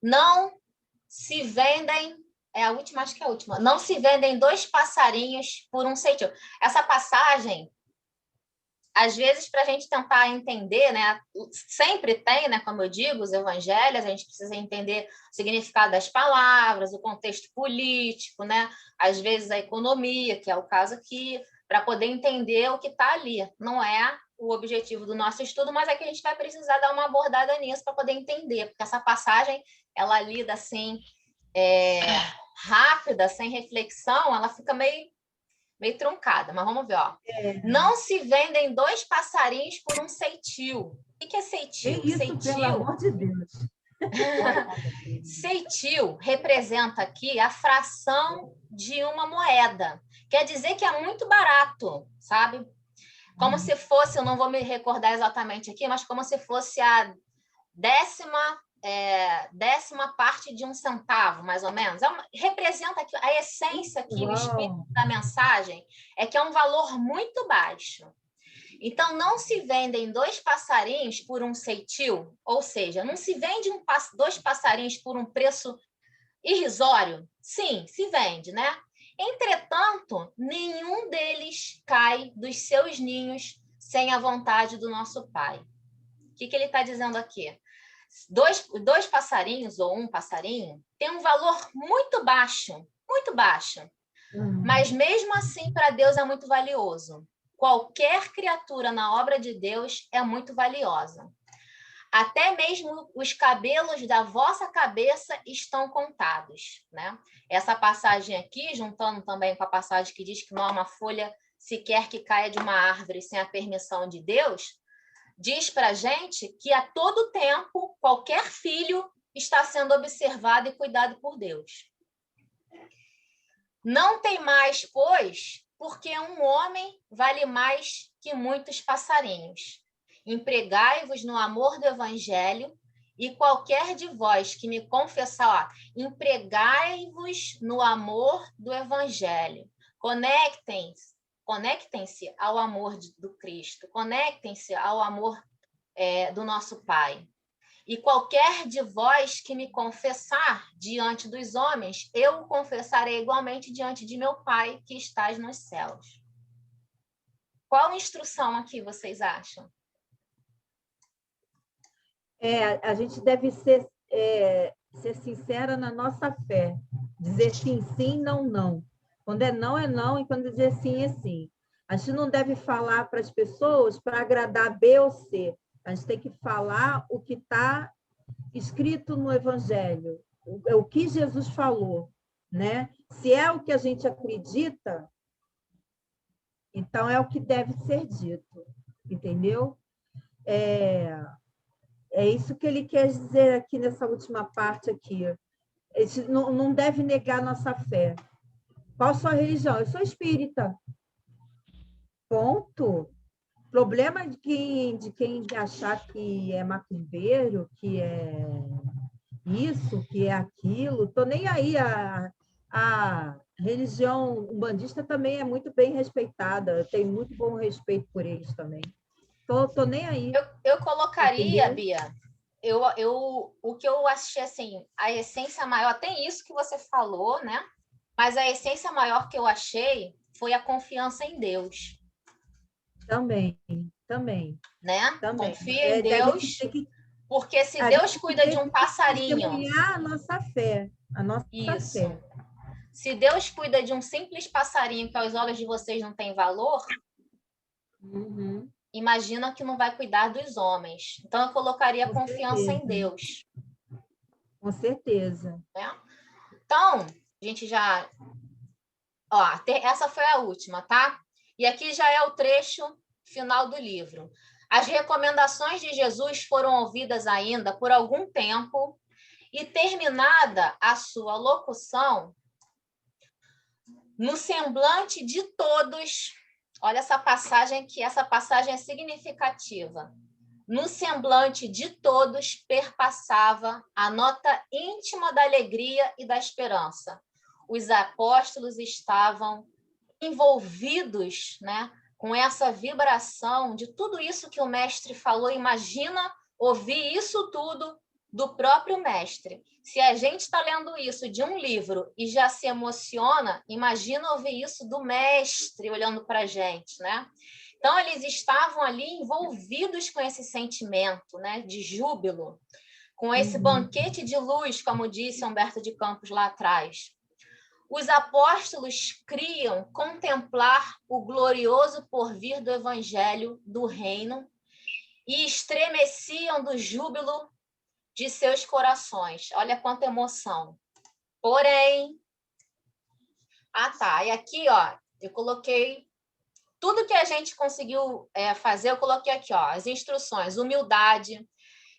não se vendem, é a última, acho que é a última, não se vendem 2 passarinhos por um centavo. Essa passagem, às vezes, para a gente tentar entender, né, sempre tem, né, como eu digo, os evangelhos, a gente precisa entender o significado das palavras, o contexto político, né, às vezes a economia, que é o caso aqui, para poder entender o que está ali. Não é o objetivo do nosso estudo, mas é que a gente vai precisar dar uma abordada nisso para poder entender, porque essa passagem, ela lida assim, rápida, sem reflexão, ela fica meio truncada, mas vamos ver, ó. Não se vendem 2 passarinhos por um ceitil. O que é ceitil? Que isso, pelo amor de Deus. Ceitil representa aqui a fração de uma moeda. Quer dizer que é muito barato, sabe? Como se fosse, eu não vou me recordar exatamente aqui, mas como se fosse a 10ª parte de um centavo, mais ou menos. Representa aqui, a essência aqui, o espírito da mensagem é que é um valor muito baixo. Então, não se vendem 2 passarinhos por um ceitil, ou seja, não se vende 2 passarinhos por um preço irrisório. Sim, se vende, né? Entretanto, nenhum deles cai dos seus ninhos sem a vontade do nosso Pai. O que ele está dizendo aqui? 2 passarinhos ou um passarinho tem um valor muito baixo, muito baixo. Mas mesmo assim, para Deus é muito valioso. Qualquer criatura na obra de Deus é muito valiosa. Até mesmo os cabelos da vossa cabeça estão contados, né? Essa passagem aqui, juntando também com a passagem que diz que não há uma folha sequer que caia de uma árvore sem a permissão de Deus, diz para a gente que a todo tempo qualquer filho está sendo observado e cuidado por Deus. Não tem mais, pois, porque um homem vale mais que muitos passarinhos. Empregai-vos no amor do evangelho, e qualquer de vós que me confessar, empregai-vos no amor do evangelho. Conectem-se ao amor do Cristo, conectem-se ao amor do nosso Pai. E qualquer de vós que me confessar diante dos homens, eu o confessarei igualmente diante de meu Pai que estás nos céus. Qual instrução aqui vocês acham? A gente deve ser sincera na nossa fé. Dizer sim, sim, não, não. Quando é não, e quando dizer sim, é sim. A gente não deve falar para as pessoas para agradar B ou C. A gente tem que falar o que está escrito no Evangelho, o que Jesus falou, né? Se é o que a gente acredita, então é o que deve ser dito, entendeu? É isso que ele quer dizer aqui nessa última parte aqui. Não deve negar nossa fé. Qual a sua religião? Eu sou espírita. Ponto. Problema de quem achar que é macumbeiro, que é isso, que é aquilo. Estou nem aí. A religião umbandista também é muito bem respeitada. Eu tenho muito bom respeito por eles também. Estou nem aí. Eu colocaria, entendeu? Bia, o que eu achei assim, a essência maior, tem isso que você falou, né? Mas a essência maior que eu achei foi a confiança em Deus. Também. Né? Também. Confia em Deus, porque se Deus cuida de um passarinho... testemunhar a nossa fé. Isso. Fé. Se Deus cuida de um simples passarinho que aos olhos de vocês não tem valor, imagina que não vai cuidar dos homens. Então, eu colocaria a confiança em Deus. Com certeza. Né? Então, a gente já... essa foi a última, tá? E aqui já é o trecho final do livro. As recomendações de Jesus foram ouvidas ainda por algum tempo e, terminada a sua locução, no semblante de todos... Olha essa passagem, que essa passagem é significativa. No semblante de todos perpassava a nota íntima da alegria e da esperança. Os apóstolos estavam envolvidos, né, com essa vibração de tudo isso que o mestre falou. Imagina ouvir isso tudo do próprio mestre. Se a gente está lendo isso de um livro e já se emociona, imagina ouvir isso do mestre olhando para a gente, né? Então, eles estavam ali envolvidos com esse sentimento, né, de júbilo, com esse banquete de luz, como disse Humberto de Campos lá atrás. Os apóstolos criam contemplar o glorioso porvir do evangelho do reino e estremeciam do júbilo de seus corações. Olha quanta emoção. Porém, e aqui, ó, eu coloquei tudo que a gente conseguiu fazer, eu coloquei aqui, ó, as instruções: humildade,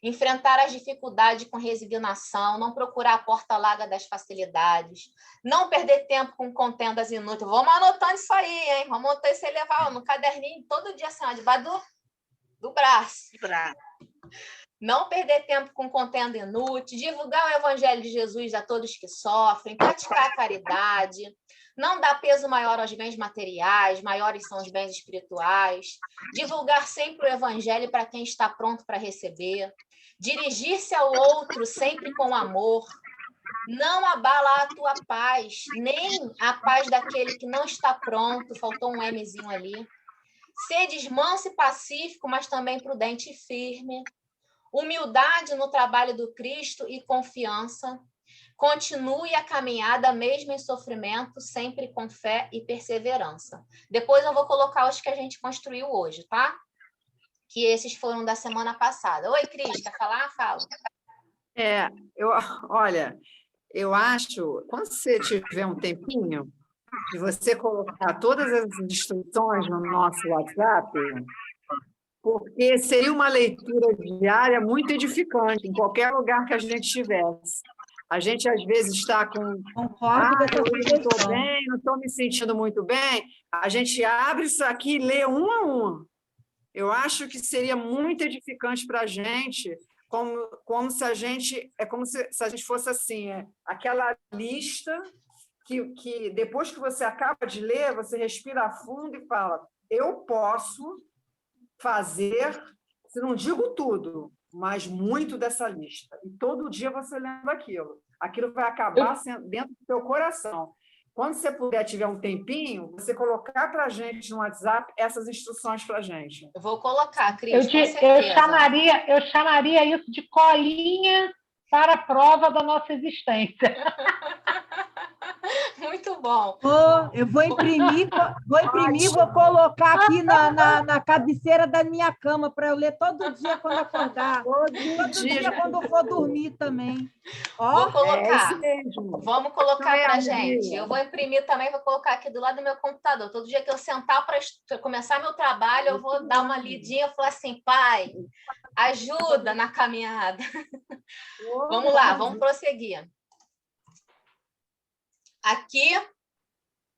enfrentar as dificuldades com resignação, não procurar a porta larga das facilidades, não perder tempo com contendas inúteis. Vamos anotando isso aí, hein? Vamos anotar isso e levar no caderninho todo dia, assim, ó, debaixo do braço. Não perder tempo com contenda inútil, divulgar o evangelho de Jesus a todos que sofrem, praticar a caridade, não dar peso maior aos bens materiais, maiores são os bens espirituais, divulgar sempre o evangelho para quem está pronto para receber, dirigir-se ao outro sempre com amor, não abala a tua paz, nem a paz daquele que não está pronto, faltou um Mzinho ali, sedes manso e pacífico, mas também prudente e firme, humildade no trabalho do Cristo e confiança. Continue a caminhada mesmo em sofrimento, sempre com fé e perseverança. Depois eu vou colocar os que a gente construiu hoje, tá? Que esses foram da semana passada. Oi, Cris, quer falar? Fala. Olha, eu acho, quando você tiver um tempinho, de você colocar todas as instruções no nosso WhatsApp, porque seria uma leitura diária muito edificante, em qualquer lugar que a gente estivesse. A gente, às vezes, está com... Concordo com essa eu não estou sugestão. bem, não estou me sentindo muito bem. A gente abre isso aqui e lê um a um. Eu acho que seria muito edificante para a gente, como se a gente... É como se a gente fosse assim, aquela lista que depois que você acaba de ler, você respira fundo e fala, eu posso fazer, se não digo tudo, mas muito dessa lista. E todo dia você lendo aquilo. Aquilo vai acabar sendo dentro do seu coração. Quando você puder, tiver um tempinho, você colocar para a gente no WhatsApp essas instruções para a gente. Eu vou colocar, Cris, com certeza. Eu chamaria isso de colinha para a prova da nossa existência. Muito bom. Eu vou imprimir, vou colocar aqui na cabeceira da minha cama para eu ler todo dia quando acordar. Todo dia quando for dormir também. Vou colocar. Vamos colocar para a gente. gente. Eu vou imprimir também, vou colocar aqui do lado do meu computador. Todo dia que eu sentar para começar meu trabalho, eu vou dar uma lidinha e falar assim, pai, ajuda na caminhada. Vamos lá, vamos prosseguir. Aqui,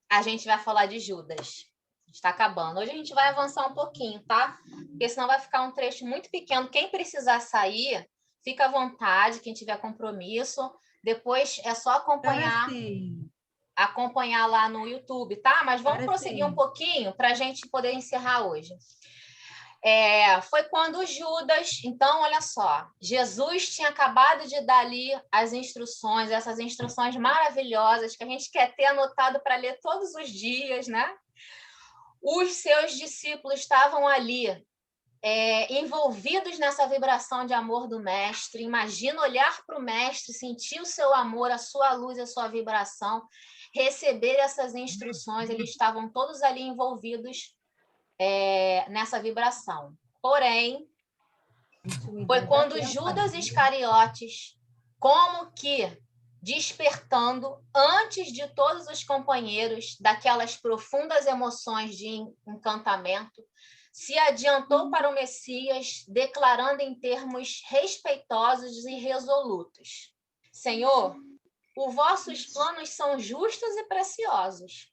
a gente vai falar de Judas. Está acabando. Hoje a gente vai avançar um pouquinho, tá? Porque senão vai ficar um trecho muito pequeno. Quem precisar sair, fica à vontade, quem tiver compromisso. Depois é só acompanhar lá no YouTube, tá? Mas vamos prosseguir um pouquinho para a gente poder encerrar hoje. Foi quando Judas... Então, olha só. Jesus tinha acabado de dar ali as instruções, essas instruções maravilhosas que a gente quer ter anotado para ler todos os dias, né? Os seus discípulos estavam ali, envolvidos nessa vibração de amor do Mestre. Imagina olhar para o Mestre, sentir o seu amor, a sua luz, a sua vibração, receber essas instruções. Eles estavam todos ali envolvidos nessa vibração. Porém, foi quando Judas Iscariotes, como que despertando antes de todos os companheiros daquelas profundas emoções de encantamento, se adiantou para o Messias, declarando em termos respeitosos e resolutos: Senhor, os vossos planos são justos e preciosos.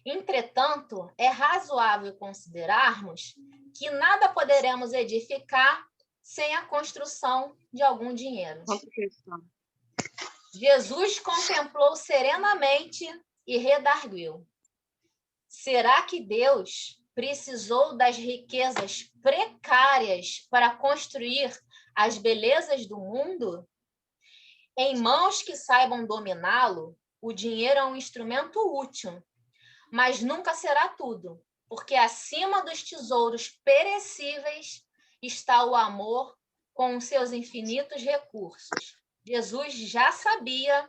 Entretanto, é razoável considerarmos que nada poderemos edificar sem a construção de algum dinheiro. Jesus contemplou serenamente e redarguiu: será que Deus precisou das riquezas precárias para construir as belezas do mundo? Em mãos que saibam dominá-lo, o dinheiro é um instrumento útil, mas nunca será tudo, porque acima dos tesouros perecíveis está o amor com os seus infinitos recursos. Jesus já sabia,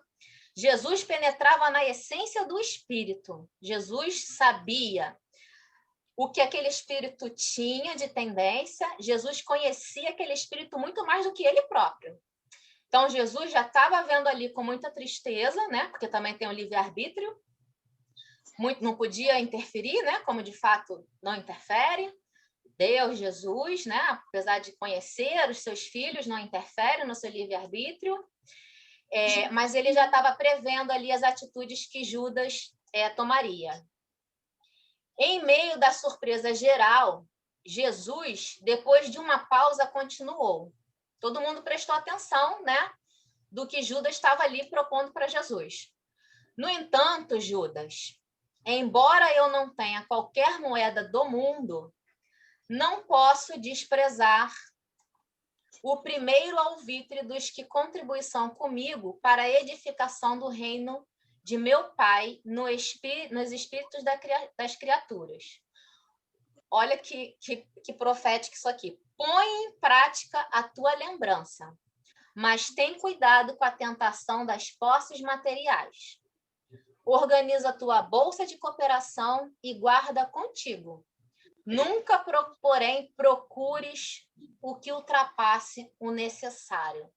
Jesus penetrava na essência do espírito. Jesus sabia o que aquele espírito tinha de tendência. Jesus conhecia aquele espírito muito mais do que ele próprio. Então, Jesus já estava vendo ali com muita tristeza, né? Porque também tem o livre-arbítrio, não podia interferir, né? Como de fato não interfere. Deus, Jesus, né? Apesar de conhecer os seus filhos, não interfere no seu livre-arbítrio. Mas ele já estava prevendo ali as atitudes que Judas tomaria. Em meio da surpresa geral, Jesus, depois de uma pausa, continuou. Todo mundo prestou atenção, né, do que Judas estava ali propondo para Jesus. No entanto, Judas, embora eu não tenha qualquer moeda do mundo, não posso desprezar o primeiro alvitre dos que contribuição comigo para a edificação do reino de meu Pai nos espíritos das criaturas. Olha que profético isso aqui. Põe em prática a tua lembrança, mas tem cuidado com a tentação das posses materiais. Organiza a tua bolsa de cooperação e guarda contigo. Nunca, porém, procures o que ultrapasse o necessário.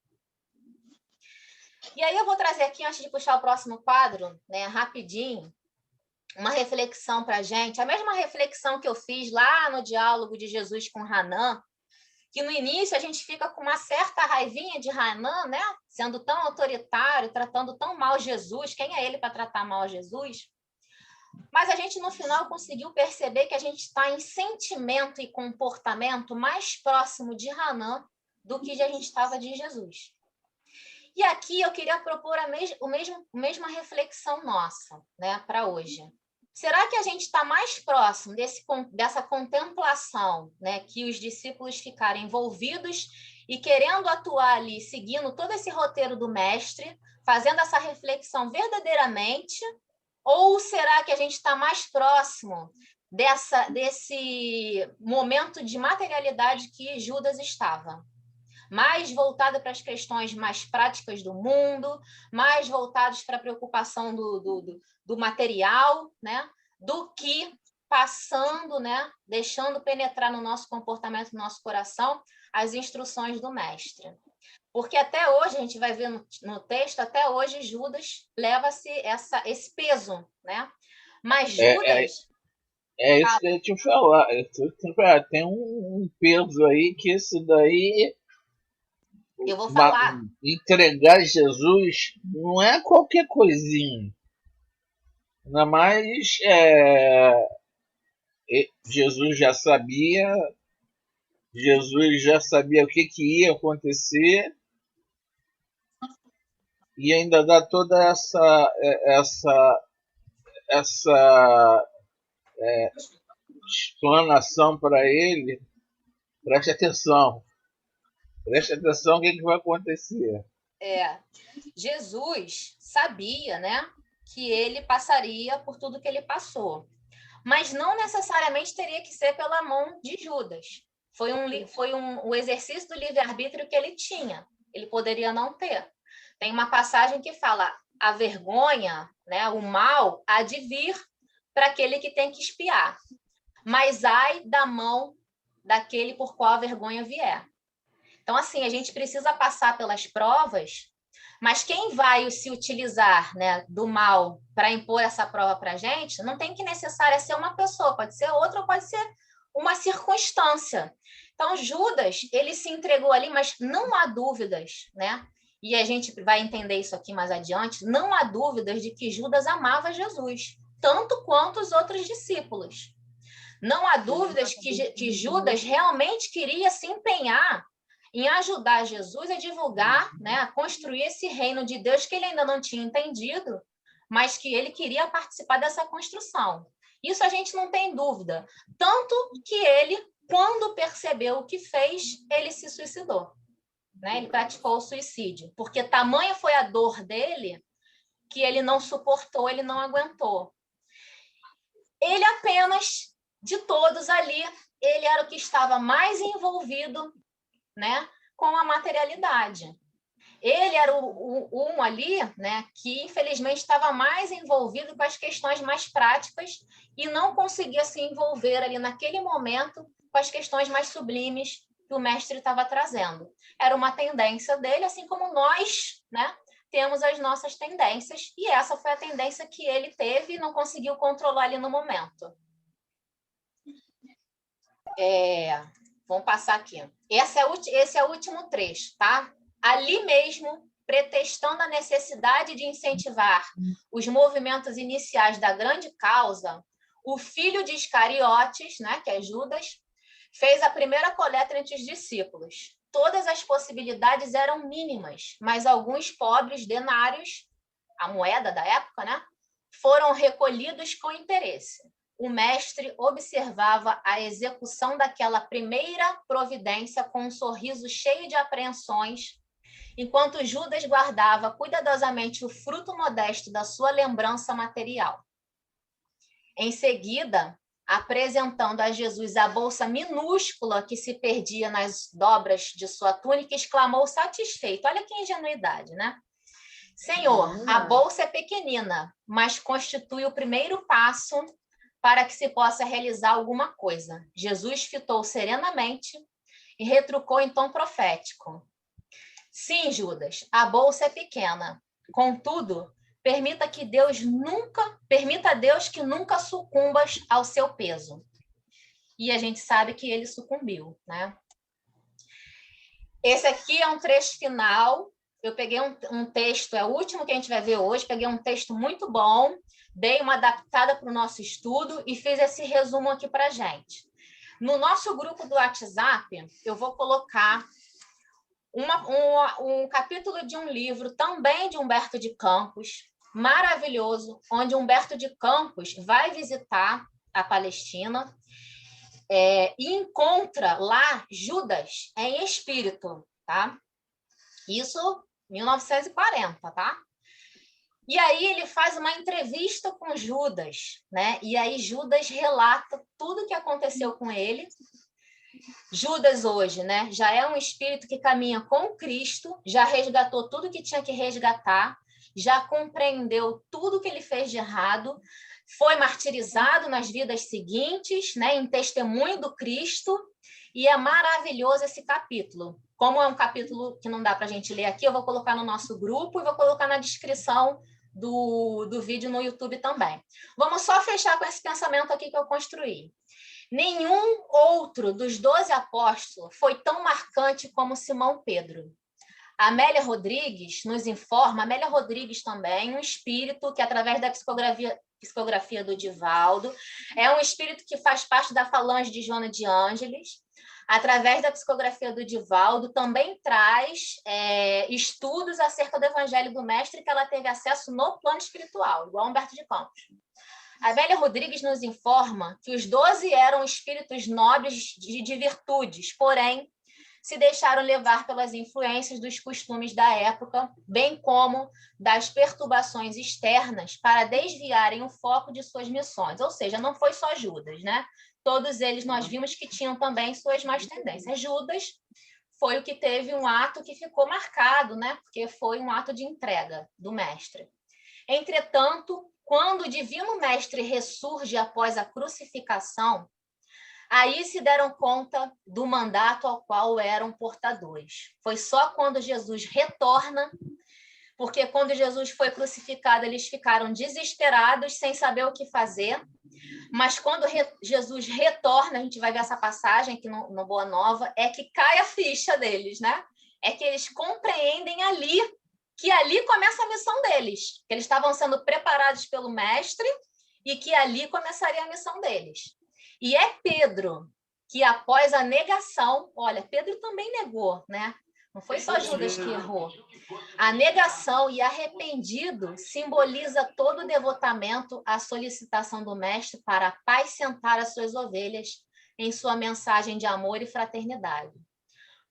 E aí eu vou trazer aqui, antes de puxar o próximo quadro, né, rapidinho, uma reflexão para a gente. A mesma reflexão que eu fiz lá no diálogo de Jesus com Hanã, que no início a gente fica com uma certa raivinha de Hanã, né? Sendo tão autoritário, tratando tão mal Jesus. Quem é ele para tratar mal Jesus? Mas a gente, no final, conseguiu perceber que a gente está em sentimento e comportamento mais próximo de Hanã do que a gente estava de Jesus. E aqui eu queria propor a mesma reflexão nossa, né, para hoje. Será que a gente está mais próximo dessa contemplação, né, que os discípulos ficaram envolvidos e querendo atuar ali, seguindo todo esse roteiro do mestre, fazendo essa reflexão verdadeiramente? Ou será que a gente está mais próximo desse momento de materialidade que Judas estava? Mais voltada para as questões mais práticas do mundo, mais voltados para a preocupação do material, né? Do que passando, né? Deixando penetrar no nosso comportamento, no nosso coração, as instruções do mestre. Porque até hoje, a gente vai ver no texto, até hoje Judas leva-se esse peso, né? Mas Judas... É isso que eu ia te falar. Tem um peso aí que isso daí... Eu vou falar. Entregar Jesus não é qualquer coisinha. Ainda mais Jesus já sabia o que ia acontecer e ainda dá toda essa explanação para ele. Preste atenção o que vai acontecer. Jesus sabia, né, que ele passaria por tudo que ele passou, mas não necessariamente teria que ser pela mão de Judas. Foi o exercício do livre-arbítrio que ele tinha. Ele poderia não ter. Tem uma passagem que fala: a vergonha, né, o mal há de vir para aquele que tem que espiar, mas ai da mão daquele por qual a vergonha vier. Então, assim, a gente precisa passar pelas provas, mas quem vai se utilizar, né, do mal para impor essa prova para a gente, não tem que necessariamente ser uma pessoa, pode ser outra ou pode ser uma circunstância. Então, Judas, ele se entregou ali, mas não há dúvidas, né? E a gente vai entender isso aqui mais adiante, não há dúvidas de que Judas amava Jesus, tanto quanto os outros discípulos. Não há dúvidas que Judas realmente queria se empenhar em ajudar Jesus a divulgar, né, a construir esse reino de Deus que ele ainda não tinha entendido, mas que ele queria participar dessa construção. Isso a gente não tem dúvida. Tanto que ele, quando percebeu o que fez, ele se suicidou. né? Ele praticou o suicídio, porque tamanha foi a dor dele que ele não suportou, ele não aguentou. Ele apenas, de todos ali, ele era o que estava mais envolvido, né, com a materialidade. Ele era um ali, né, que infelizmente estava mais envolvido com as questões mais práticas e não conseguia se envolver ali naquele momento com as questões mais sublimes que o mestre estava trazendo. Era uma tendência dele, assim como nós, né, temos as nossas tendências, e essa foi a tendência que ele teve e não conseguiu controlar ali no momento. Vamos passar aqui. Esse é o último trecho, tá? Ali mesmo, pretextando a necessidade de incentivar os movimentos iniciais da grande causa, o filho de Iscariotes, né, que é Judas, fez a primeira coleta entre os discípulos. Todas as possibilidades eram mínimas, mas alguns pobres denários, a moeda da época, né, foram recolhidos com interesse. O mestre observava a execução daquela primeira providência com um sorriso cheio de apreensões, enquanto Judas guardava cuidadosamente o fruto modesto da sua lembrança material. Em seguida, apresentando a Jesus a bolsa minúscula que se perdia nas dobras de sua túnica, exclamou satisfeito. Olha que ingenuidade, né? Senhor, a bolsa é pequenina, mas constitui o primeiro passo para que se possa realizar alguma coisa. Jesus fitou serenamente e retrucou em tom profético. Sim, Judas, a bolsa é pequena. Contudo, permita a Deus que nunca sucumbas ao seu peso. E a gente sabe que ele sucumbiu, né? Esse aqui é um trecho final. Eu peguei um texto, é o último que a gente vai ver hoje, peguei um texto muito bom, dei uma adaptada para o nosso estudo e fiz esse resumo aqui para a gente. No nosso grupo do WhatsApp, eu vou colocar um capítulo de um livro também de Humberto de Campos, maravilhoso, onde Humberto de Campos vai visitar a Palestina e encontra lá Judas em espírito, tá? Isso 1940, tá? E aí ele faz uma entrevista com Judas, né? E aí Judas relata tudo o que aconteceu com ele. Judas hoje, né, já é um espírito que caminha com Cristo, já resgatou tudo que tinha que resgatar, já compreendeu tudo que ele fez de errado, foi martirizado nas vidas seguintes, né, em testemunho do Cristo, e é maravilhoso esse capítulo. Como é um capítulo que não dá para a gente ler aqui, eu vou colocar no nosso grupo e vou colocar na descrição do vídeo no YouTube também. Vamos só fechar com esse pensamento aqui que eu construí. Nenhum outro dos 12 apóstolos foi tão marcante como Simão Pedro. Amélia Rodrigues nos informa, Amélia Rodrigues também, um espírito que, através da psicografia do Divaldo, é um espírito que faz parte da falange de Joana de Ângeles, através da psicografia do Divaldo, também traz estudos acerca do Evangelho do Mestre que ela teve acesso no plano espiritual, igual Humberto de Campos. A Amélia Rodrigues nos informa que os 12 eram espíritos nobres de virtudes, porém, se deixaram levar pelas influências dos costumes da época, bem como das perturbações externas, para desviarem o foco de suas missões. Ou seja, não foi só Judas, né? Todos eles nós vimos que tinham também suas más tendências. Judas foi o que teve um ato que ficou marcado, né? Porque foi um ato de entrega do mestre. Entretanto, quando o Divino Mestre ressurge após a crucificação, aí se deram conta do mandato ao qual eram portadores. Foi só quando Jesus retorna, porque quando Jesus foi crucificado, eles ficaram desesperados, sem saber o que fazer, mas quando Jesus retorna, a gente vai ver essa passagem aqui no Boa Nova, é que cai a ficha deles, né? É que eles compreendem ali, que ali começa a missão deles, que eles estavam sendo preparados pelo mestre e que ali começaria a missão deles. E é Pedro que, após a negação, olha, Pedro também negou, né? Não foi só Judas que errou. A negação e arrependido simboliza todo o devotamento à solicitação do mestre para apacentar as suas ovelhas em sua mensagem de amor e fraternidade.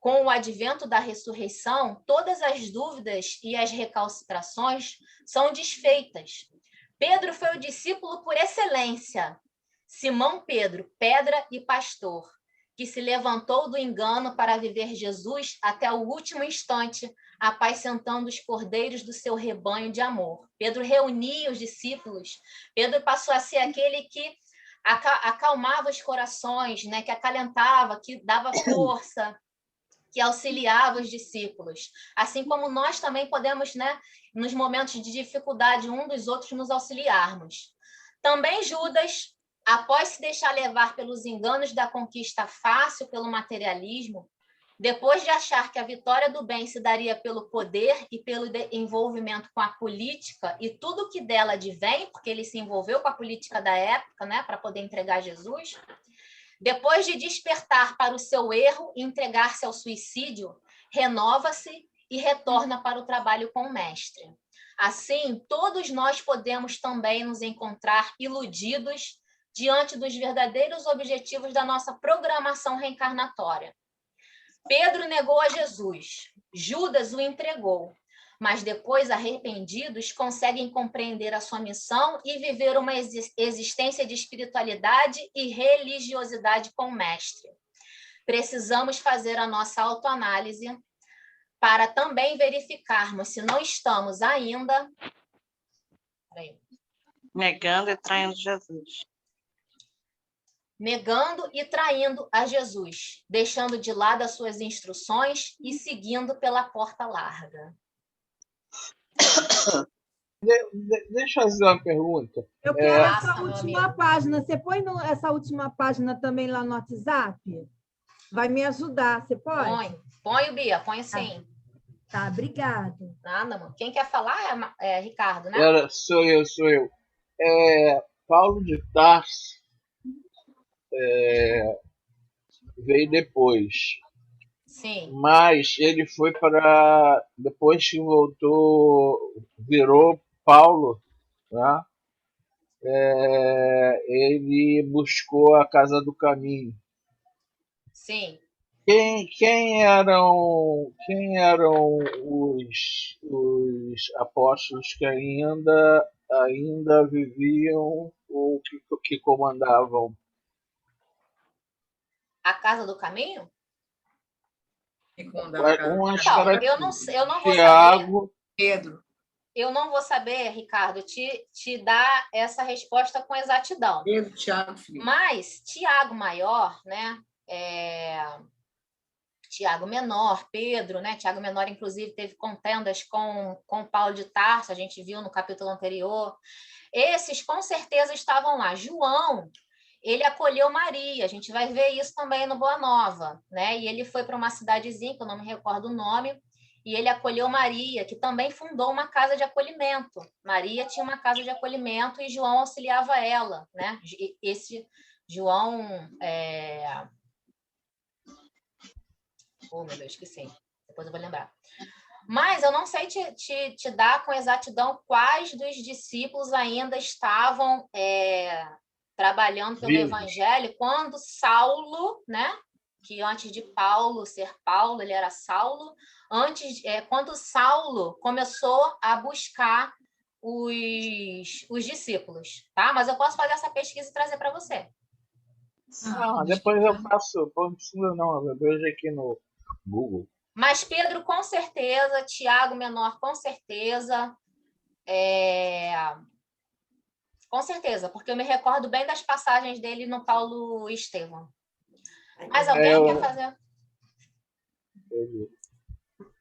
com o advento da ressurreição, todas as dúvidas e as recalcitrações são desfeitas. Pedro foi o discípulo por excelência. Simão Pedro, pedra e pastor, que se levantou do engano para viver Jesus até o último instante, apacentando os cordeiros do seu rebanho de amor. Pedro reunia os discípulos. Pedro passou a ser aquele que acalmava os corações, né? Que acalentava, que dava força, que auxiliava os discípulos. Assim como nós também podemos, né, nos momentos de dificuldade, um dos outros nos auxiliarmos. Também Judas, após se deixar levar pelos enganos da conquista fácil, pelo materialismo, depois de achar que a vitória do bem se daria pelo poder e pelo envolvimento com a política e tudo que dela advém, porque ele se envolveu com a política da época, né, para poder entregar Jesus, depois de despertar para o seu erro e entregar-se ao suicídio, renova-se e retorna para o trabalho com o mestre. Assim, todos nós podemos também nos encontrar iludidos diante dos verdadeiros objetivos da nossa programação reencarnatória. Pedro negou a Jesus, Judas o entregou, mas depois, arrependidos, conseguem compreender a sua missão e viver uma existência de espiritualidade e religiosidade com o mestre. Precisamos fazer a nossa autoanálise para também verificarmos se não estamos ainda negando e traindo Jesus. Negando e traindo a Jesus, deixando de lado as suas instruções e seguindo pela porta larga. Deixa eu fazer uma pergunta. Eu quero essa Passa, meu última amigo. página. Você põe essa última página também lá no WhatsApp? Vai me ajudar, você pode? Põe, Bia, põe sim. Tá, obrigado. Nada, mano. Quem quer falar é Ricardo, né? Sou eu. Paulo de Tarso veio depois. Sim. Mas ele foi para... Depois que voltou, virou Paulo, né? Ele buscou a Casa do Caminho. Sim. Quem eram os apóstolos que ainda viviam ou que comandavam? A Casa do Caminho? Umas Então, eu não vou Tiago, saber. Pedro. Eu não vou saber, Ricardo, te dar essa resposta com exatidão. Pedro, Tiago, Filipe. Mas Tiago Maior, né? Tiago Menor, Pedro, né? Tiago Menor, inclusive, teve contendas com Paulo de Tarso, a gente viu no capítulo anterior. Esses, com certeza, estavam lá. João, ele acolheu Maria, a gente vai ver isso também no Boa Nova, né? E ele foi para uma cidadezinha, que eu não me recordo o nome, e ele acolheu Maria, que também fundou uma casa de acolhimento. Maria tinha uma casa de acolhimento e João auxiliava ela, né? Esse João... Oh, meu Deus, esqueci. Depois eu vou lembrar. Mas eu não sei te dar com exatidão quais dos discípulos ainda estavam trabalhando pelo Evangelho quando Saulo, né? Que antes de Paulo ser Paulo, ele era Saulo. Quando Saulo começou a buscar os discípulos, tá? Mas eu posso fazer essa pesquisa e trazer para você. Depois eu faço. Não precisa não, eu vejo aqui no Google. Mas Pedro, com certeza, Tiago Menor, com certeza, com certeza, porque eu me recordo bem das passagens dele no Paulo e Estevão. Mas alguém quer fazer?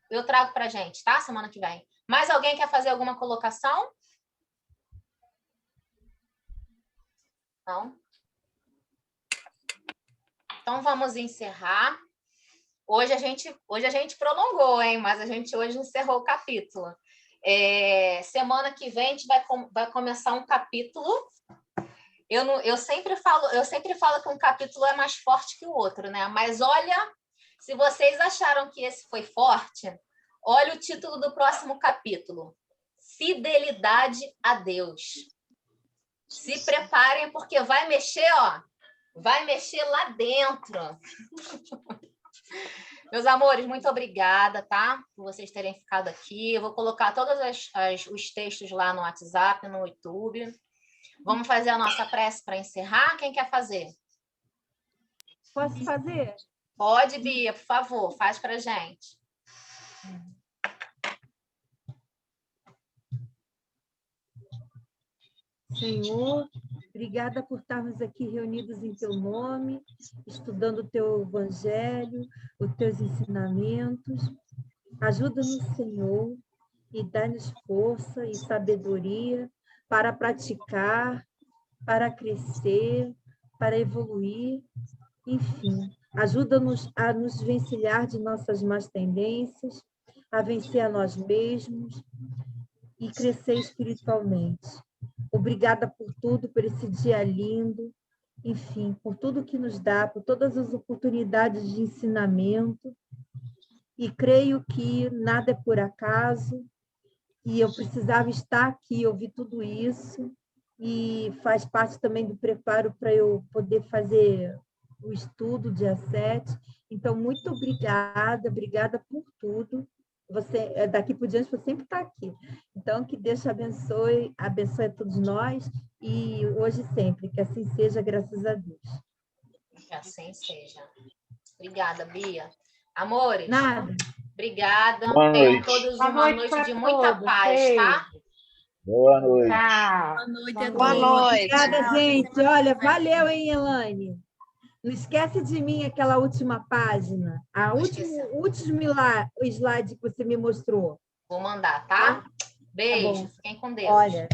Eu trago para a gente, tá? Semana que vem. Mais alguém quer fazer alguma colocação? Não? Então, vamos encerrar. Hoje a gente prolongou, hein? Mas a gente hoje encerrou o capítulo. Semana que vem a gente vai começar um capítulo. Eu sempre falo que um capítulo é mais forte que o outro, né? Mas olha, se vocês acharam que esse foi forte, olha o título do próximo capítulo: Fidelidade a Deus. Se preparem, porque vai mexer, ó. Vai mexer lá dentro. Meus amores, muito obrigada, tá? Por vocês terem ficado aqui. Eu vou colocar todos os textos lá no WhatsApp, no YouTube. Vamos fazer a nossa prece para encerrar? Quem quer fazer? Posso fazer? Pode, Bia, por favor, faz para a gente. Senhor, obrigada por estarmos aqui reunidos em teu nome, estudando o teu evangelho, os teus ensinamentos. Ajuda-nos, Senhor, e dá-nos força e sabedoria para praticar, para crescer, para evoluir, enfim. Ajuda-nos a nos vencilhar de nossas más tendências, a vencer a nós mesmos e crescer espiritualmente. Obrigada por tudo, por esse dia lindo, enfim, por tudo que nos dá, por todas as oportunidades de ensinamento. E creio que nada é por acaso, e eu precisava estar aqui, ouvir tudo isso, e faz parte também do preparo para eu poder fazer o estudo dia 7. Então, muito obrigada por tudo. Você, daqui por diante, você sempre está aqui. Então, que Deus te abençoe a todos nós, e hoje e sempre, que assim seja, graças a Deus. Que assim seja. Obrigada, Bia. Amores, Nada. obrigada. Boa Tenham noite. todos Boa uma noite noite pra de muita todos. paz, Beijo. tá? Boa noite. Tchau. Boa noite a Boa todos. noite. Obrigada, gente. Olha, valeu, hein, Elaine? Não esquece de mim aquela última página, Vou o esquecer. último slide que você me mostrou. Vou mandar, tá? Tá Beijo. bom. Fiquem com Deus. Olha,